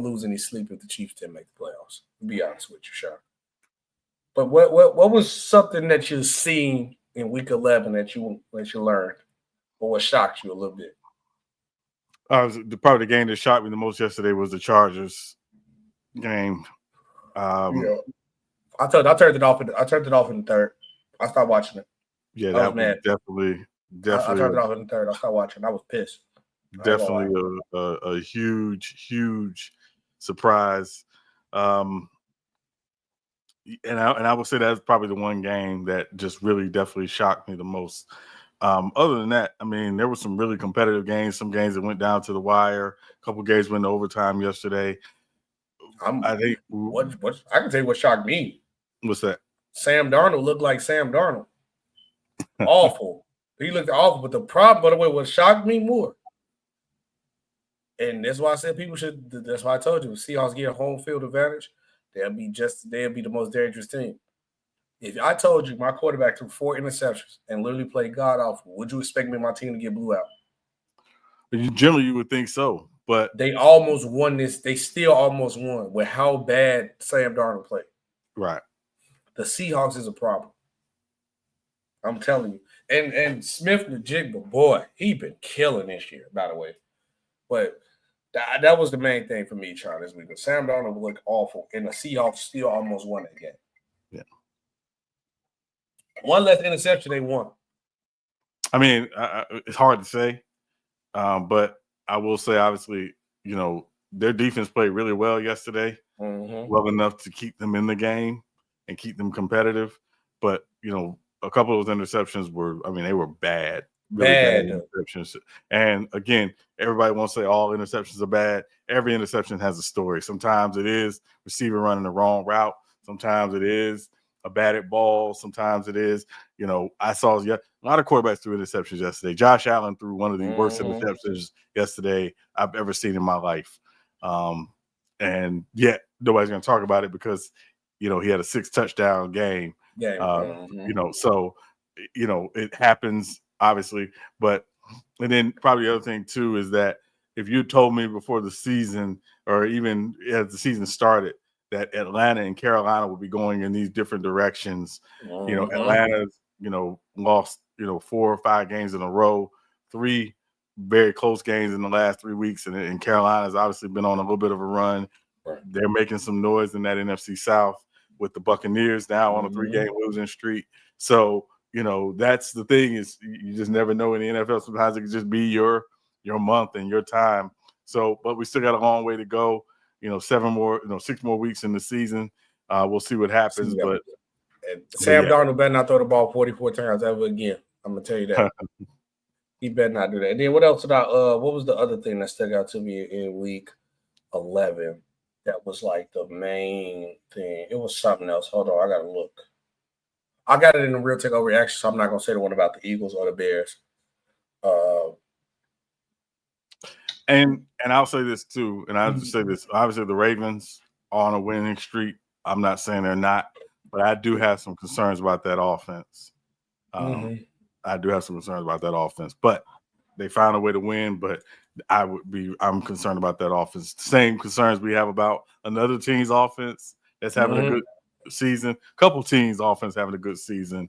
lose any sleep if the Chiefs didn't make the playoffs. To be honest with you, Sean. But what was something that you've seen in week 11 that you learned, or what shocked you a little bit? Probably the game that shocked me the most yesterday was the Chargers game. I turned it off in the third. I stopped watching it. Yeah, that was definitely. I turned it off in the third. I stopped watching. I was pissed. Definitely a huge surprise. And I would say that's probably the one game that just really definitely shocked me the most. Other than that, I mean, there were some really competitive games, some games that went down to the wire, a couple games went to overtime yesterday. I think I can tell you what shocked me. What's that? Sam Darnold looked like Sam Darnold. Awful. He looked awful. But the problem, by the way, what shocked me more, and that's why I said that's why I told you, if Seahawks get a home field advantage, they'll be the most dangerous team. If I told you my quarterback threw 4 interceptions and literally played god awful, would you expect me and my team to get blew out? Generally, you would think so, but they almost won this. They still almost won with how bad Sam Darnold played. Right. The Seahawks is a problem. I'm telling you. And Smith the Jigba, boy, he been killing this year, by the way. But that was the main thing for me, Sean, this week. Sam Darnold looked awful, and the Seahawks still almost won that game. Yeah. One less interception, they won. I mean, it's hard to say, but I will say, obviously, their defense played really well yesterday, well enough to keep them in the game and keep them competitive. But, a couple of those interceptions they were bad. Really bad interceptions. And, again, everybody won't say all interceptions are bad. Every interception has a story. Sometimes it is receiver running the wrong route. Sometimes it is a batted ball. Sometimes it is, I saw a lot of quarterbacks threw interceptions yesterday. Josh Allen threw one of the worst interceptions yesterday I've ever seen in my life. And yet nobody's going to talk about it because, he had a 6-touchdown game. So, it happens, obviously. And then probably the other thing, too, is that if you told me before the season or even as the season started that Atlanta and Carolina would be going in these different directions, Atlanta's, lost, 4 or 5 games in a row, 3 very close games in the last 3 weeks. And Carolina's obviously been on a little bit of a run. Right. They're making some noise in that NFC South with the Buccaneers now on a 3-game losing streak. So, that's the thing is you just never know in the NFL. Sometimes it can just be your month and your time. So, but we still got a long way to go. 6 more weeks in the season. We'll see what happens. But Sam Darnold better not throw the ball 44 times ever again. I'm gonna tell you that. He better not do that. And then what else about what was the other thing that stuck out to me in week 11? That was like the main thing. It was something else. Hold on, I gotta look. I got it in the real take overreaction, so I'm not gonna say the one about the Eagles or the Bears. And I'll say this too, and I'll just say this. Obviously, the Ravens are on a winning streak. I'm not saying they're not, but I do have some concerns about that offense. I do have some concerns about that offense, but they found a way to win. But I'm concerned about that offense. Same concerns we have about another team's offense that's having a good season. A couple teams' offense having a good season.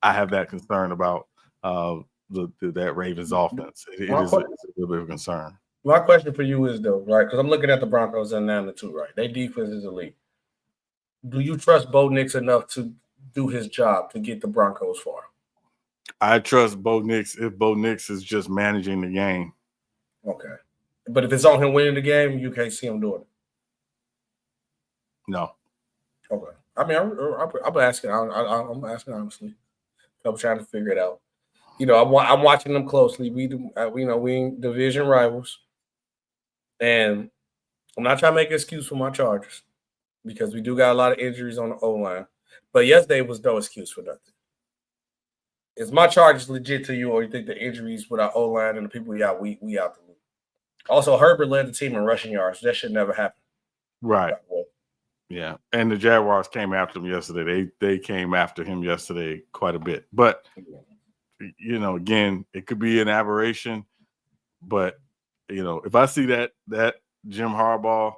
I have that concern about that Ravens offense. It's a little bit of a concern. My question for you is though, right? Because I'm looking at the Broncos and 9-2, right? Their defense is elite. Do you trust Bo Nix enough to do his job to get the Broncos far? I trust Bo Nix if Bo Nix is just managing the game. Okay. But if it's on him winning the game, you can't see him doing it. No. Okay. I mean, I'm asking. I'm asking honestly. I'm trying to figure it out. I'm watching them closely. We division rivals, and I'm not trying to make an excuse for my Chargers because we do got a lot of injuries on the O-line. But yesterday was no excuse for nothing. Is my Chargers legit to you, or you think the injuries with our O-line and the people we out the loop? Also, Herbert led the team in rushing yards. That should never happen. Right. Yeah. And the Jaguars came after him yesterday. They came after him yesterday quite a bit. But, again, it could be an aberration. But, if I see that Jim Harbaugh,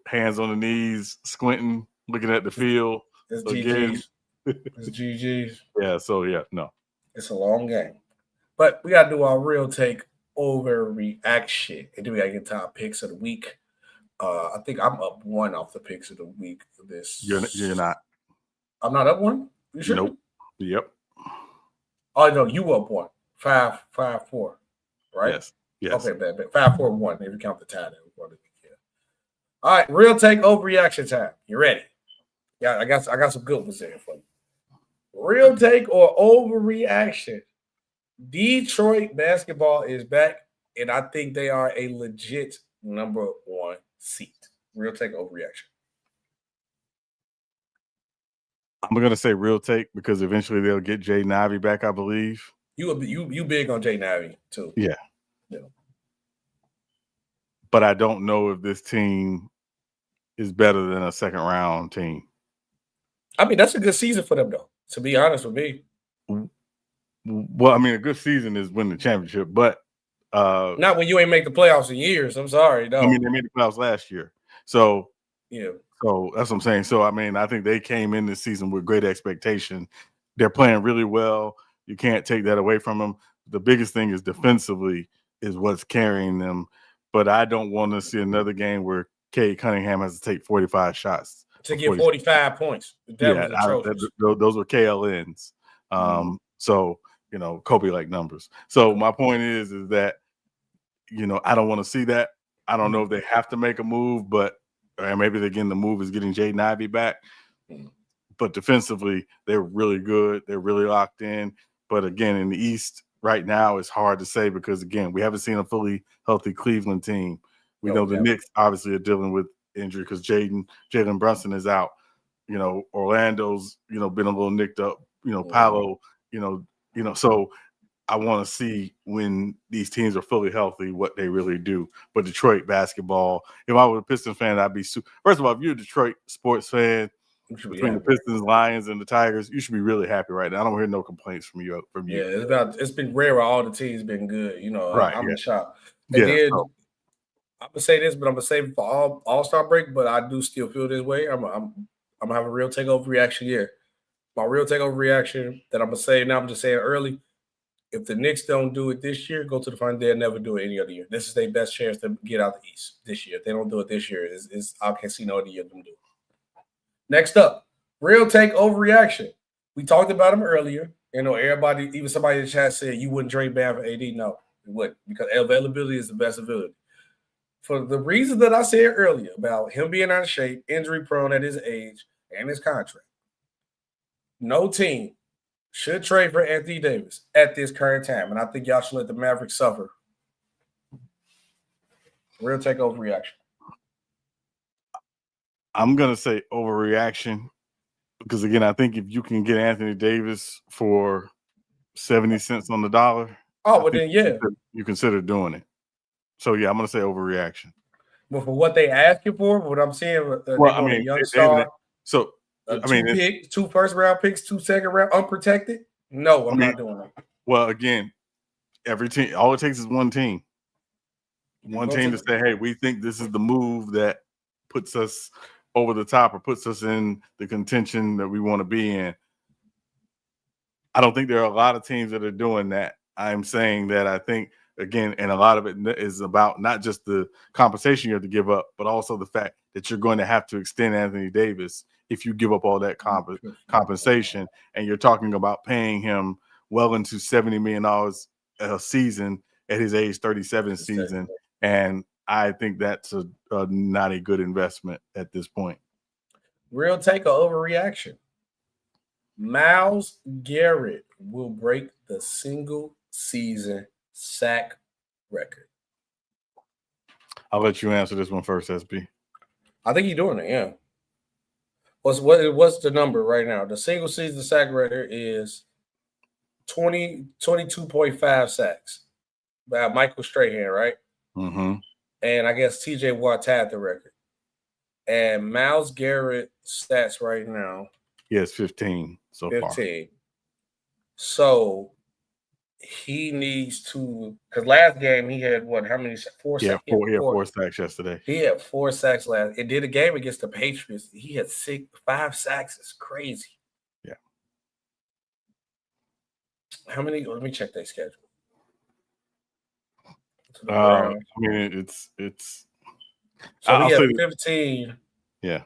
hands on the knees, squinting, looking at the field. It's again. GG's. It's GG's. Yeah, so, no. It's a long game. But we got to do our real take overreaction. And then we got to get to our picks of the week. I think I'm up 1 off the picks of the week. You're not. I'm not up 1? You sure? Nope. Yep. Oh, no, you up 1. 5-4, right? Yes. Okay, bad. 5-4-1, if you count the tie. All right, real take overreaction time. You ready? Yeah, I got some good ones there for you. Real take or overreaction. Detroit basketball is back, and I think they are a legit number 1 seed. Real take overreaction. I'm gonna say real take because eventually they'll get Jay Nivey back, I believe. You big on Jay Nivey too. Yeah. But I don't know if this team is better than a second round team. I mean, that's a good season for them, though, to be honest with me. Well, I mean, a good season is win the championship, but not when you ain't make the playoffs in years. I'm sorry, no. I mean, they made the playoffs last year. So yeah. So that's what I'm saying. So, I mean, I think they came in this season with great expectation. They're playing really well. You can't take that away from them. The biggest thing is defensively is what's carrying them. But I don't want to see another game where Cade Cunningham has to take 45 shots. To get 45 points. Those were KLNs. So, Kobe-like numbers. So my point is that, I don't want to see that. I don't know if they have to make a move, but maybe again the move is getting Jay Nivey back. But defensively, they're really good. They're really locked in. But again, in the East right now, it's hard to say because, again, we haven't seen a fully healthy Cleveland team. We know the Knicks obviously are dealing with injury because Jalen Brunson is out. Orlando's, been a little nicked up. Paolo, so I want to see when these teams are fully healthy what they really do. But Detroit basketball, if I was a Pistons fan, I'd be first of all, if you're a Detroit sports fan, between the Pistons, Lions, and the Tigers, you should be really happy right now. I don't hear no complaints from you. Yeah, it's been rare where all the teams been good. Right, I'm in shock. And then I'm gonna say this, but I'm gonna save it for All-Star break. But I do still feel this way. I'm gonna have a real takeover reaction here. My real takeover reaction that I'm gonna say now. I'm just saying early. If the Knicks don't do it this year, go to the final. They'll never do it any other year. This is their best chance to get out the East this year. If they don't do it this year, I can't see no other year them do it. Next up, real take overreaction. We talked about him earlier. Everybody, even somebody in the chat said you wouldn't trade Bam for AD. No, you wouldn't, because availability is the best ability. For the reason that I said earlier about him being out of shape, injury prone at his age, and his contract, no team should trade for Anthony Davis at this current time. And I think y'all should let the Mavericks suffer. Real take overreaction. I'm going to say overreaction because, again, I think if you can get Anthony Davis for 70 cents on the dollar, then yeah. You consider doing it. So, yeah, I'm going to say overreaction. But for what they ask you for, what I'm saying, a young star. So, two first-round picks, 2 second-round unprotected? No, I'm not doing that. Well, again, every team, all it takes is one team. One team to say, hey, we think this is the move that puts us over the top or puts us in the contention that we want to be in. I don't think there are a lot of teams that are doing that. I'm saying that I think, again, and a lot of it is about not just the compensation you have to give up, but also the fact that you're going to have to extend Anthony Davis if you give up all that compensation. And you're talking about paying him well into $70 million a season at his age 37 season. And I think that's not a good investment at this point. Real take or overreaction. Myles Garrett will break the single season sack record. I'll let you answer this one first, SB. I think he's doing it, yeah. What's the number right now? The single season sack record is 22.5 sacks by Michael Strahan, right? Mm-hmm. And I guess TJ Watt tied the record. And Myles Garrett stats right now. Yes, 15 so far. 15. So he needs to, because last game he had how many? 4 sacks? Yeah, 4 sacks yesterday. He had 4 sacks last. It did a game against the Patriots. He had 5 sacks. It's crazy. Yeah. How many? Let me check their schedule. I mean, it's. So he had 15. Yeah.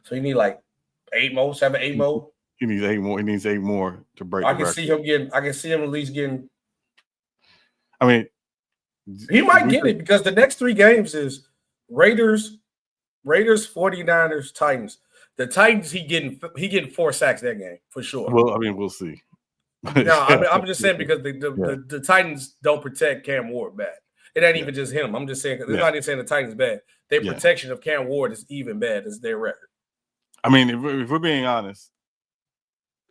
So you need like 8 more, 8 more. He needs 8 more. He needs 8 more to break. I can see him at least getting. I mean, he might get it because the next 3 games is Raiders, 49ers, Titans. The Titans, he getting 4 sacks that game for sure. Well, I mean, we'll see. No, I'm just saying because the Titans don't protect Cam Ward bad. It ain't even just him. I'm just saying it's not even saying the Titans bad. Their protection of Cam Ward is even bad as their record. I mean, if we're being honest,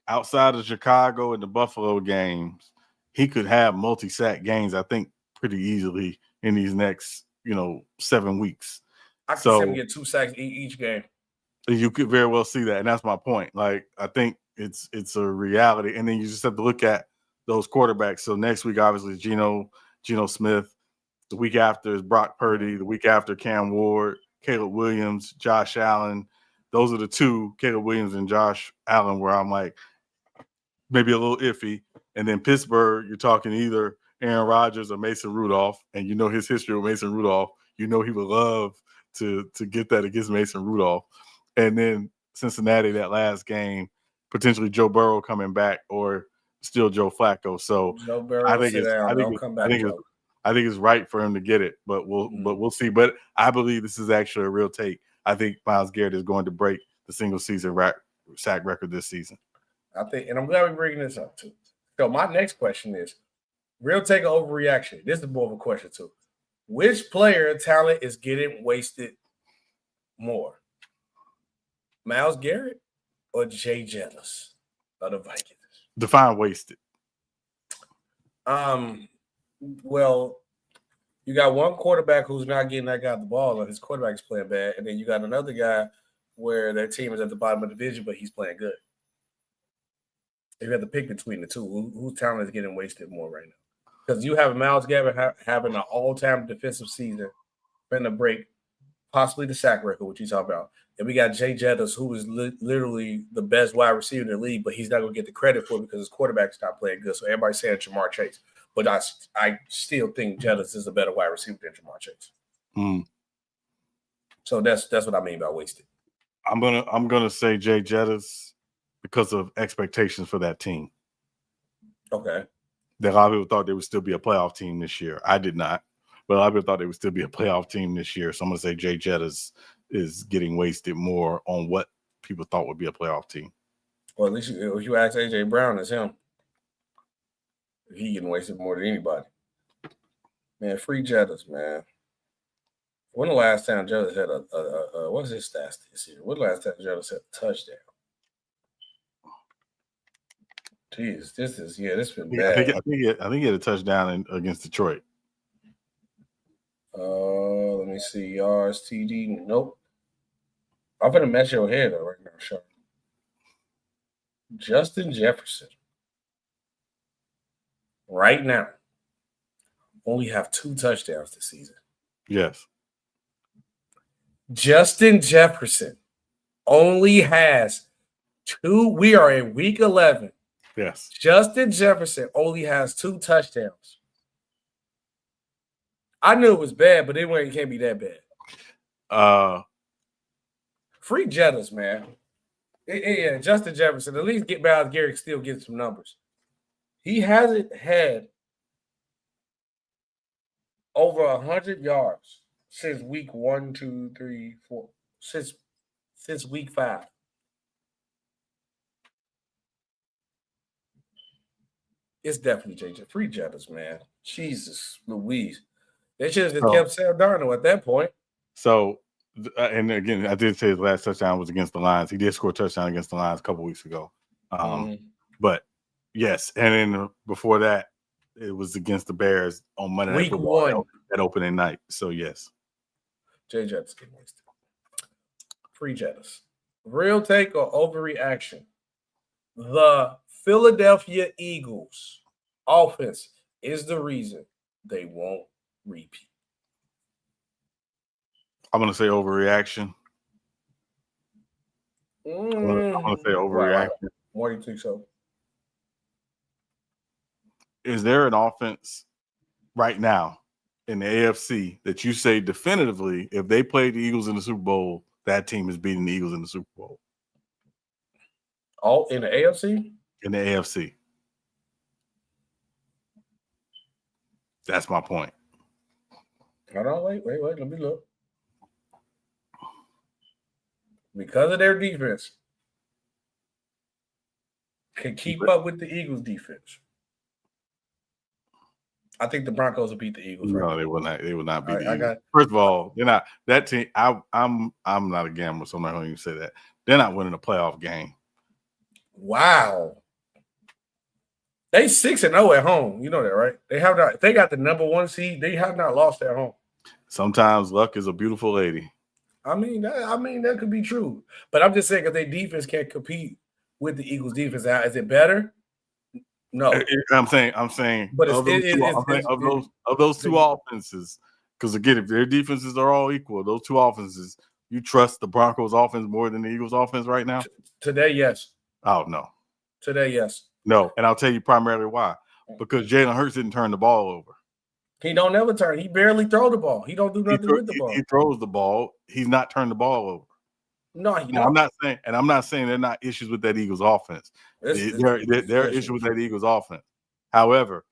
outside of Chicago and the Buffalo games, he could have multi-sack games, I think, pretty easily in these next, 7 weeks. I can see him get 2 sacks each game. You could very well see that, and that's my point. Like, I think it's a reality, and then you just have to look at those quarterbacks. So next week, obviously, Geno Smith. The week after is Brock Purdy. The week after, Cam Ward, Caleb Williams, Josh Allen. Those are the 2, Caleb Williams and Josh Allen, where I'm like maybe a little iffy. And then Pittsburgh, you're talking either Aaron Rodgers or Mason Rudolph, and his history with Mason Rudolph. He would love to get that against Mason Rudolph. And then Cincinnati, that last game, potentially Joe Burrow coming back or still Joe Flacco. So Joe Burrow, I think it's right for him to get it, but we'll see. But I believe this is actually a real take. I think Myles Garrett is going to break the single season sack record this season. I think, and I'm glad we're bringing this up too. So my next question is, real take or overreaction? This is more of a question too. Which player talent is getting wasted more? Myles Garrett or Jay Jettis of the Vikings? Define wasted. Well, you got one quarterback who's not getting that guy the ball, or his quarterback is playing bad, and then you got another guy where their team is at the bottom of the division, but he's playing good. If you have to pick between the two, whose talent is getting wasted more right now? Because you have Myles Garrett having an all-time defensive season, going to break possibly the sack record, which you talk about. And we got Jay Jettis, who is literally the best wide receiver in the league, but he's not going to get the credit for it because his quarterback's not playing good. So everybody's saying Ja'Marr Chase. But I still think Jettis is a better wide receiver than Ja'Marr Chase. Mm. So that's what I mean by wasted. I'm gonna say Jay Jettis because of expectations for that team. Okay. That a lot of people thought they would still be a playoff team this year. I did not, but a lot of people thought they would still be a playoff team this year. So I'm gonna say Jay Jettis is getting wasted more on what people thought would be a playoff team. Well, at least if you ask AJ Brown, it's him. He getting wasted more than anybody. Man, free Jettis, man. When the last time Jettis had a what's his stats this year? When the last time Jettis had a touchdown? Jeez, this has been bad. I think he had a touchdown against Detroit. Let me see. Yards, TD. Nope. I'm gonna mess your head up right now, Sean. Justin Jefferson. Right now, only have 2 touchdowns this season. Yes. Justin Jefferson only has 2. We are in week 11. Yes. Justin Jefferson only has 2 touchdowns. I knew it was bad, but it can't be that bad. Free Jettis, man. Yeah, Justin Jefferson. At least get Myles Garrett still get some numbers. He hasn't had over 100 yards since week 1, 2, 3, 4. Since week 5. It's definitely JJ. Free Jettis, man. Jesus Louise. They should have just kept Sam Darnold at that point. So, and again, I did say his last touchdown was against the Lions. He did score a touchdown against the Lions a couple weeks ago. But yes, and then before that, it was against the Bears on Monday Night Football at opening night. So yes, Jay Jettis getting wasted. Free Jettis. Real take or overreaction? The Philadelphia Eagles offense is the reason they won't repeat. I'm going to say overreaction. I'm going to say overreaction. Why do you think so? Is there an offense right now in the AFC that you say definitively, if they played the Eagles in the Super Bowl, that team is beating the Eagles in the Super Bowl? All in the AFC? In the AFC. That's my point. Hold on, wait. Let me look. Because of their defense, can keep up with the Eagles' defense. I think the Broncos will beat the Eagles. No, right? they will not. They will not beat the Eagles. First of all, they're not that team. I'm not a gambler, so I'm not going to even say that. They're not winning a playoff game. Wow. They 6-0 at home. You know that, right? They have not. They got the number 1 seed. They have not lost at home. Sometimes luck is a beautiful lady. I mean, that could be true. But I'm just saying, if their defense can't compete with the Eagles' defense, is it better? No. I'm saying, but of those two offenses, because again, if their defenses are all equal, those 2 offenses, you trust the Broncos' offense more than the Eagles' offense right now? Today, yes. Oh no. Today, yes. No, and I'll tell you primarily why. Because Jalen Hurts didn't turn the ball over. He don't never turn. He barely throw the ball. He don't do nothing with the ball. He throws the ball. He's not turned the ball over. No, I'm not saying there are not issues with that Eagles offense. There are issues with that Eagles offense. However,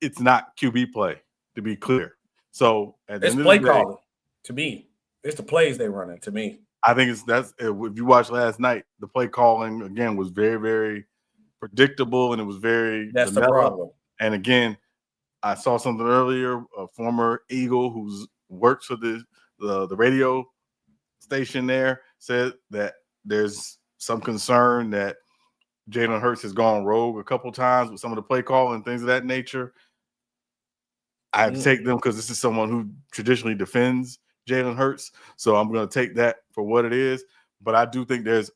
it's not QB play, to be clear. So at the it's end play of the day, calling to me. It's the plays they running to me. I think if you watched last night, the play calling again was very, very predictable, and it was very that's vanilla. the problem. And again, I saw something earlier. A former Eagle who works for the radio station there said that there's some concern that Jalen Hurts has gone rogue a couple times with some of the play call and things of that nature. I have to take them because this is someone who traditionally defends Jalen Hurts. So I'm going to take that for what it is. But I do think there's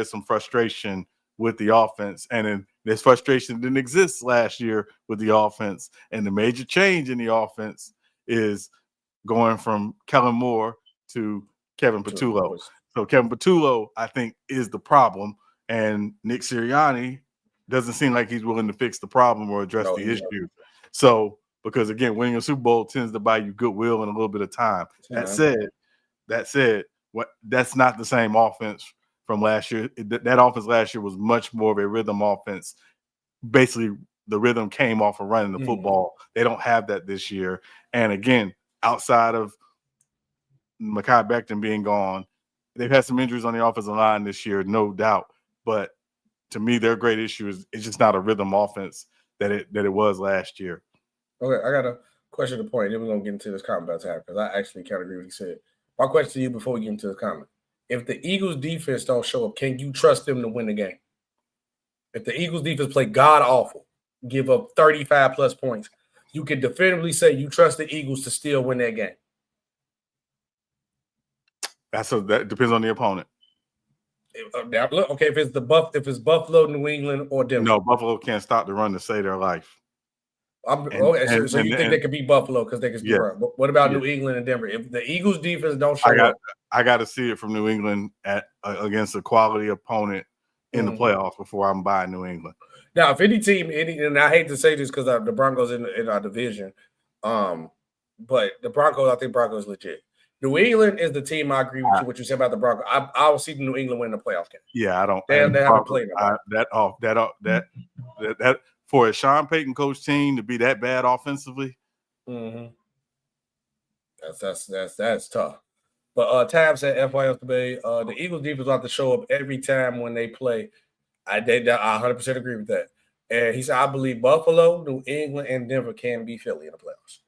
some frustration with the offense. And then this frustration didn't exist last year with the offense. And the major change in the offense is going from Kellen Moore to Kevin Patullo. So Kevin Patullo, I think, is the problem. And Nick Sirianni doesn't seem like he's willing to fix the problem or address the issue. So, because again, winning a Super Bowl tends to buy you goodwill and a little bit of time. That said, that's not the same offense from last year. That offense last year was much more of a rhythm offense. Basically, the rhythm came off of running the football. They don't have that this year. And again, outside of Mekhi Becton being gone, they've had some injuries on the offensive line this year, no doubt. But to me, their great issue is it's just not a rhythm offense that it was last year. Okay, I got a question to point. Then we're gonna get into this comment about time because I actually kind of agree with what you said. My question to you before we get into the comment: if the Eagles' defense don't show up, can you trust them to win the game? If the Eagles' defense play god awful, give up 35 plus points, you can definitively say you trust the Eagles to still win that game. That depends on the opponent. Now, look, okay, if it's Buffalo, New England, or Denver. No, Buffalo can't stop the run to save their life. So you think they could beat Buffalo because they can run? But what about New England and Denver? If the Eagles' defense don't show up, I got to see it from New England against a quality opponent in the playoffs before I'm buying New England. Now, if any team, and I hate to say this because the Broncos in our division, but the Broncos, I think Broncos legit. New England is the team. I agree with you what you said about the Broncos. I will see the New England win the playoff game. Yeah, I don't. They haven't played that for a Sean Payton coach team to be that bad offensively. That's tough. But Tab said FYS today, the Eagles defense will have to show up every time when they play. I 100% agree with that. And he said, I believe Buffalo, New England, and Denver can beat Philly in the playoffs.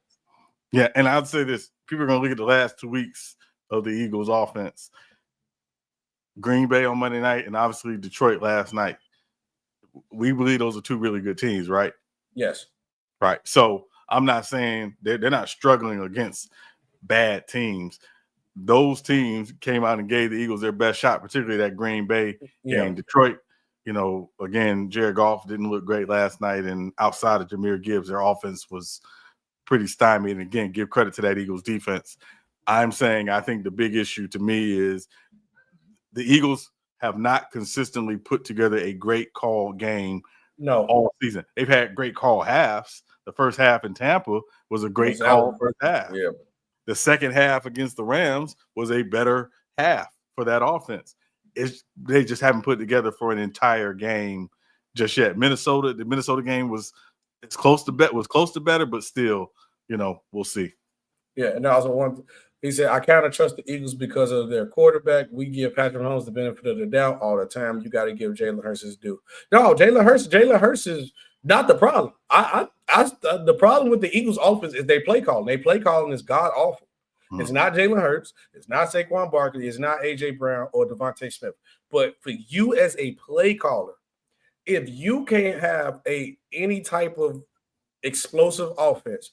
Yeah, and I'd say this. People are going to look at the last 2 weeks of the Eagles offense. Green Bay on Monday night and obviously Detroit last night. We believe those are two really good teams, right? Yes. Right. So I'm not saying they're not struggling against bad teams. Those teams came out and gave the Eagles their best shot, particularly that Green Bay game. Detroit, again, Jared Goff didn't look great last night, and outside of Jahmyr Gibbs, their offense was pretty stymied. And again, give credit to that Eagles defense. I'm saying I think the big issue to me is the Eagles have not consistently put together a great call game all season. They've had great call halves. The first half in Tampa was a great call first half. Yeah. The second half against the Rams was a better half for that offense. They just haven't put together for an entire game just yet. The Minnesota game was close to better, but still, we'll see. Yeah, and also he said, I kind of trust the Eagles because of their quarterback. We give Patrick Mahomes the benefit of the doubt all the time. You got to give Jalen Hurts his due. No, Jalen Hurts is not the problem. The problem with the Eagles offense is they play calling. They play calling is god awful. It's not Jalen Hurts. It's not Saquon Barkley. It's not A.J. Brown or Devontae Smith. But for you as a play caller, if you can't have any type of explosive offense,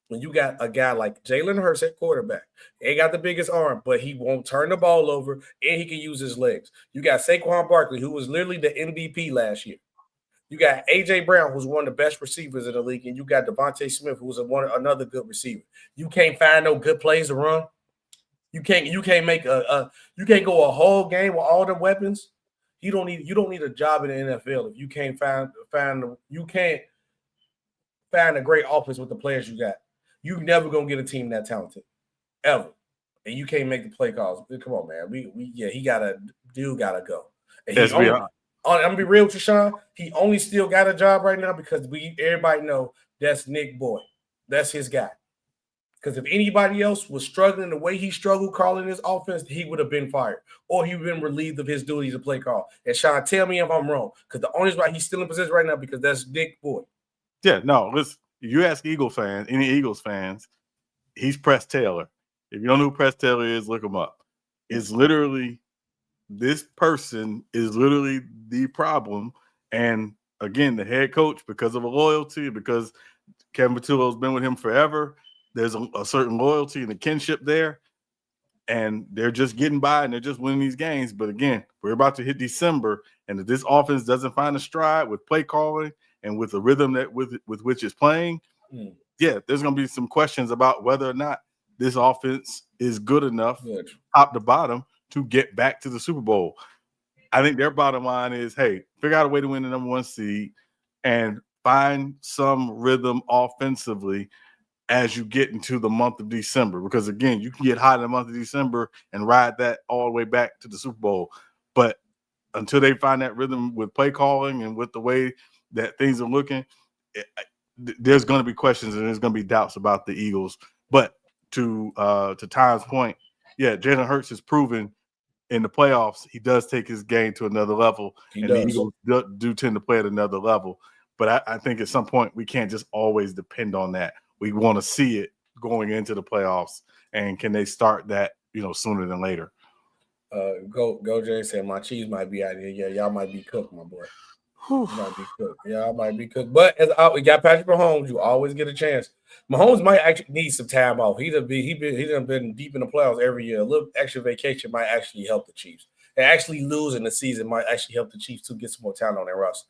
when you got a guy like Jalen Hurts at quarterback, he ain't got the biggest arm, but he won't turn the ball over, and he can use his legs. You got Saquon Barkley, who was literally the MVP last year. You got A.J. Brown, who's one of the best receivers in the league, and you got Devontae Smith, who's another good receiver. You can't find no good plays to run. You can't make you can't go a whole game with all the weapons. You don't need a job in the NFL if you can't find a great offense with the players you got. You never gonna get a team that talented, ever. And you can't make the play calls. Come on, man. Dude gotta go. And I'm gonna be real with you, Sean. He only still got a job right now because everybody know that's Nick Boy. That's his guy. Because if anybody else was struggling the way he struggled calling his offense, he would have been fired or he would have been relieved of his duties to play call. And Sean, tell me if I'm wrong. Because the only reason why he's still in position right now because that's Nick Boy. Yeah, no, listen. If you ask any Eagles fans, he's Press Taylor. If you don't know who Press Taylor is, look him up. This person is literally the problem. And again, the head coach, because of a loyalty, because Kevin Patullo's been with him forever, there's a certain loyalty and a kinship there. And they're just getting by and they're just winning these games. But again, we're about to hit December. And if this offense doesn't find a stride with play calling, and with the rhythm with which it's playing, there's going to be some questions about whether or not this offense is good enough, top to bottom, to get back to the Super Bowl. I think their bottom line is, hey, figure out a way to win the number 1 seed and find some rhythm offensively as you get into the month of December, because again, you can get hot in the month of December and ride that all the way back to the Super Bowl. But until they find that rhythm with play calling and with the way that things are looking, there's going to be questions and there's going to be doubts about the Eagles. But to Ty's point, yeah, Jalen Hurts has proven in the playoffs he does take his game to another level, the Eagles do tend to play at another level. But I think at some point we can't just always depend on that. We want to see it going into the playoffs, and can they start that sooner than later? Go Jay said my cheese might be out here. Yeah, y'all might be cooked, my boy. Might be cooked. Y'all might be cooked. But we got Patrick Mahomes. You always get a chance. Mahomes might actually need some time off. He done been deep in the playoffs every year. A little extra vacation might actually help the Chiefs. And actually losing the season might actually help the Chiefs to get some more talent on their roster.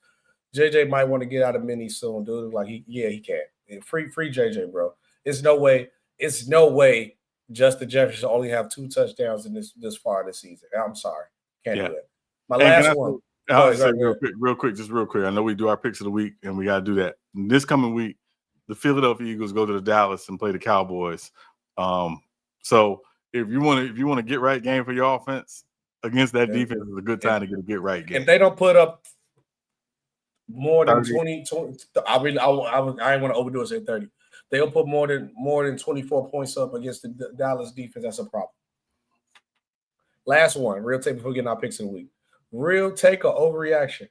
JJ might want to get out of mini soon, dude. Like he can. Free JJ, bro. It's no way Justin Jefferson only have 2 touchdowns in this far this season. I'm sorry. Can't do it. My last one. I'll say real quick. I know we do our picks of the week, and we got to do that. This coming week, the Philadelphia Eagles go to the Dallas and play the Cowboys. So if you want to get right game for your offense against that defense, is a good time to get a get right game. If they don't put up more than 20, I ain't want to overdo it. Say 30. They'll put more than 24 points up against the Dallas defense. That's a problem. Last one, real take before we get our picks of the week. Real take or overreaction.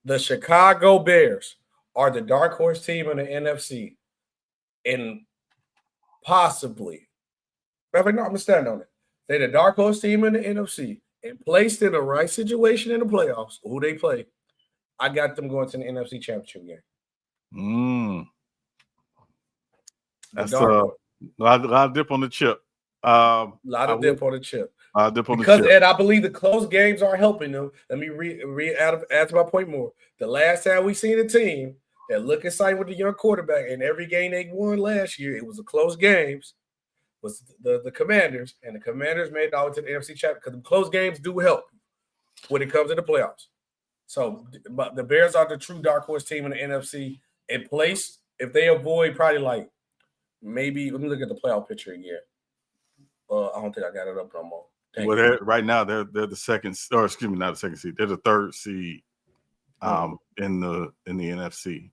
The Chicago Bears are the dark horse team in the NFC, and possibly, no, I'm gonna stand on it. They're the dark horse team in the NFC, and placed in the right situation in the playoffs. Who they play? I got them going to the NFC Championship game. That's a lot of dip on the chip. A lot of dip on the chip. Because and I believe the close games are helping them. Let me add to my point more. The last time we seen a team that look excited with the young quarterback, and every game they won last year, it was the close games, was the Commanders, and the Commanders made it out to the NFC Championship because the close games do help when it comes to the playoffs. So, but the Bears are the true dark horse team in the NFC. In place, if they avoid probably like maybe, let me look at the playoff picture again. I don't think I got it up no more. Right now they're the second, or excuse me, not the second seed. They're the third seed in the NFC.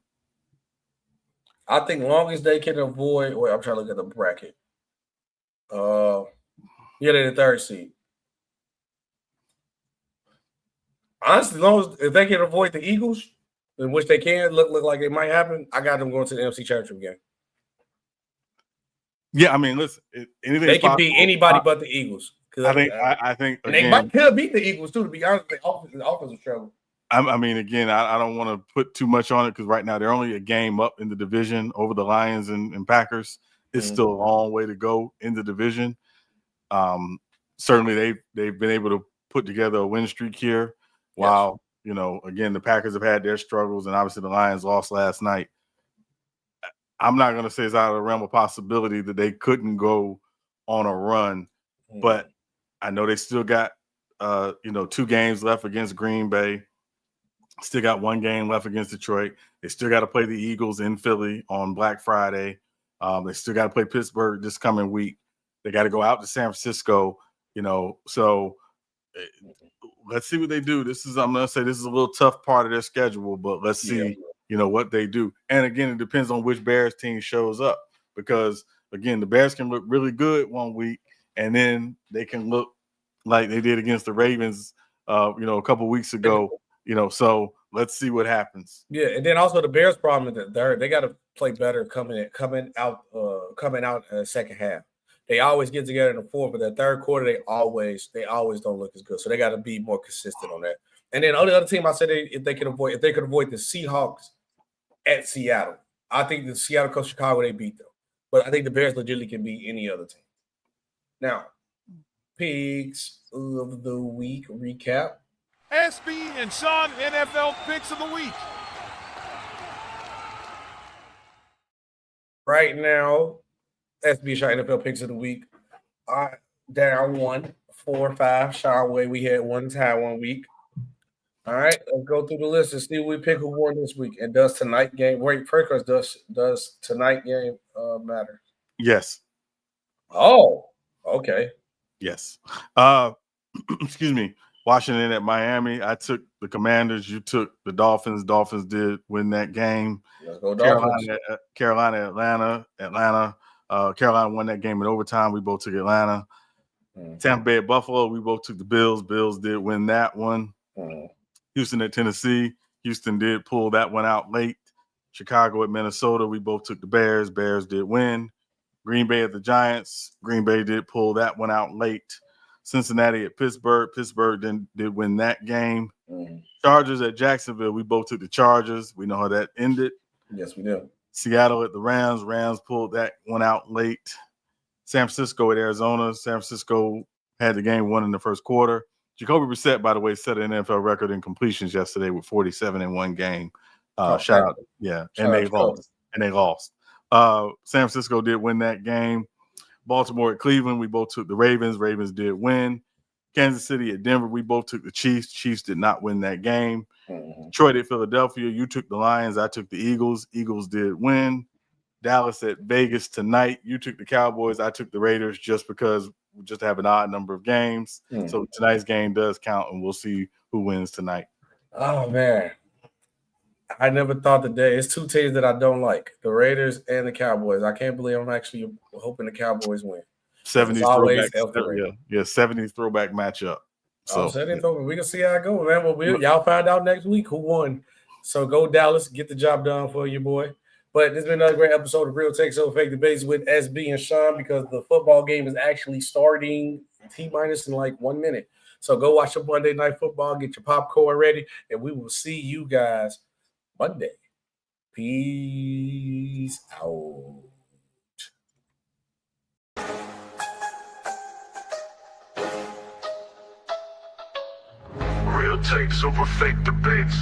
I think long as they can avoid. Wait, I'm trying to look at the bracket. Yeah, they're the third seed. Honestly, as long as if they can avoid the Eagles, in which they can look like it might happen, I got them going to the NFC Championship game. Yeah, I mean, listen, they can beat anybody but the Eagles. I think, and they could beat the Eagles too. To be honest, the offensive trouble. I mean, again, I don't want to put too much on it because right now they're only a game up in the division over the Lions and Packers. It's still a long way to go in the division. Certainly, they've been able to put together a win streak here. While again, the Packers have had their struggles, and obviously the Lions lost last night. I'm not going to say it's out of the realm of possibility that they couldn't go on a run, but I know they still got 2 games left against Green Bay. Still got 1 game left against Detroit. They still got to play the Eagles in Philly on Black Friday. They still got to play Pittsburgh this coming week. They got to go out to San Francisco. So let's see what they do. I'm going to say this is a little tough part of their schedule, but let's see. What they do. And again, it depends on which Bears team shows up because, again, the Bears can look really good one week and then they can look like they did against the Ravens, a couple weeks ago, so let's see what happens. Yeah, and then also the Bears' problem is that they got to play better coming out in the second half. They always get together in the fourth, but that third quarter, they always don't look as good. So they got to be more consistent on that. And then on the other team, I said if they could avoid the Seahawks at Seattle. I think the Seattle coach Chicago, they beat them. But I think the Bears legitimately can beat any other team. Now, picks of the week recap. SB and Sean NFL picks of the week. Right now, SB and Sean NFL picks of the week. Down 1, 4-5. Sean Way, we had one tie 1 week. All right, let's go through the list and see who we pick who won this week. And does tonight game does tonight game matter? Yes. Oh, okay. Yes. Excuse me. Washington at Miami. I took the Commanders. You took the Dolphins. Dolphins did win that game. Let's go Dolphins. Carolina, Atlanta. Carolina won that game in overtime. We both took Atlanta. Tampa Bay at Buffalo. We both took the Bills. Bills did win that one. Houston at Tennessee. Houston did pull that one out late. Chicago at Minnesota. We both took the Bears. Bears did win. Green Bay at the Giants. Green Bay did pull that one out late. Cincinnati at Pittsburgh. Pittsburgh did win that game. Chargers at Jacksonville. We both took the Chargers. We know how that ended. Yes, we do. Seattle at the Rams. Rams pulled that one out late. San Francisco at Arizona. San Francisco had the game won in the first quarter. Jacoby Brissett, by the way, set an NFL record in completions yesterday with 47 in one game. Shout out. Yeah, and they lost. San Francisco did win that game. Baltimore at Cleveland, we both took the Ravens. Ravens did win. Kansas City at Denver, we both took the Chiefs. Chiefs did not win that game. Detroit at Philadelphia, you took the Lions. I took the Eagles. Eagles did win. Dallas at Vegas tonight, you took the Cowboys. I took the Raiders just because we just have an odd number of games. So tonight's game does count, and we'll see who wins tonight. Oh, man. I never thought today. It's two teams that I don't like, the Raiders and the Cowboys. I can't believe I'm actually hoping the Cowboys win. 70s throwback. Yeah, 70s throwback matchup. So we can see how it goes, man. Well, y'all find out next week who won. So go Dallas, get the job done for you, boy. But this has been another great episode of Real Take So Fake Debates with SB and Sean, because the football game is actually starting T-minus in like 1 minute. So go watch your Monday Night Football, get your popcorn ready, and we will see you guys Monday. Peace out. Real takes over fake debates.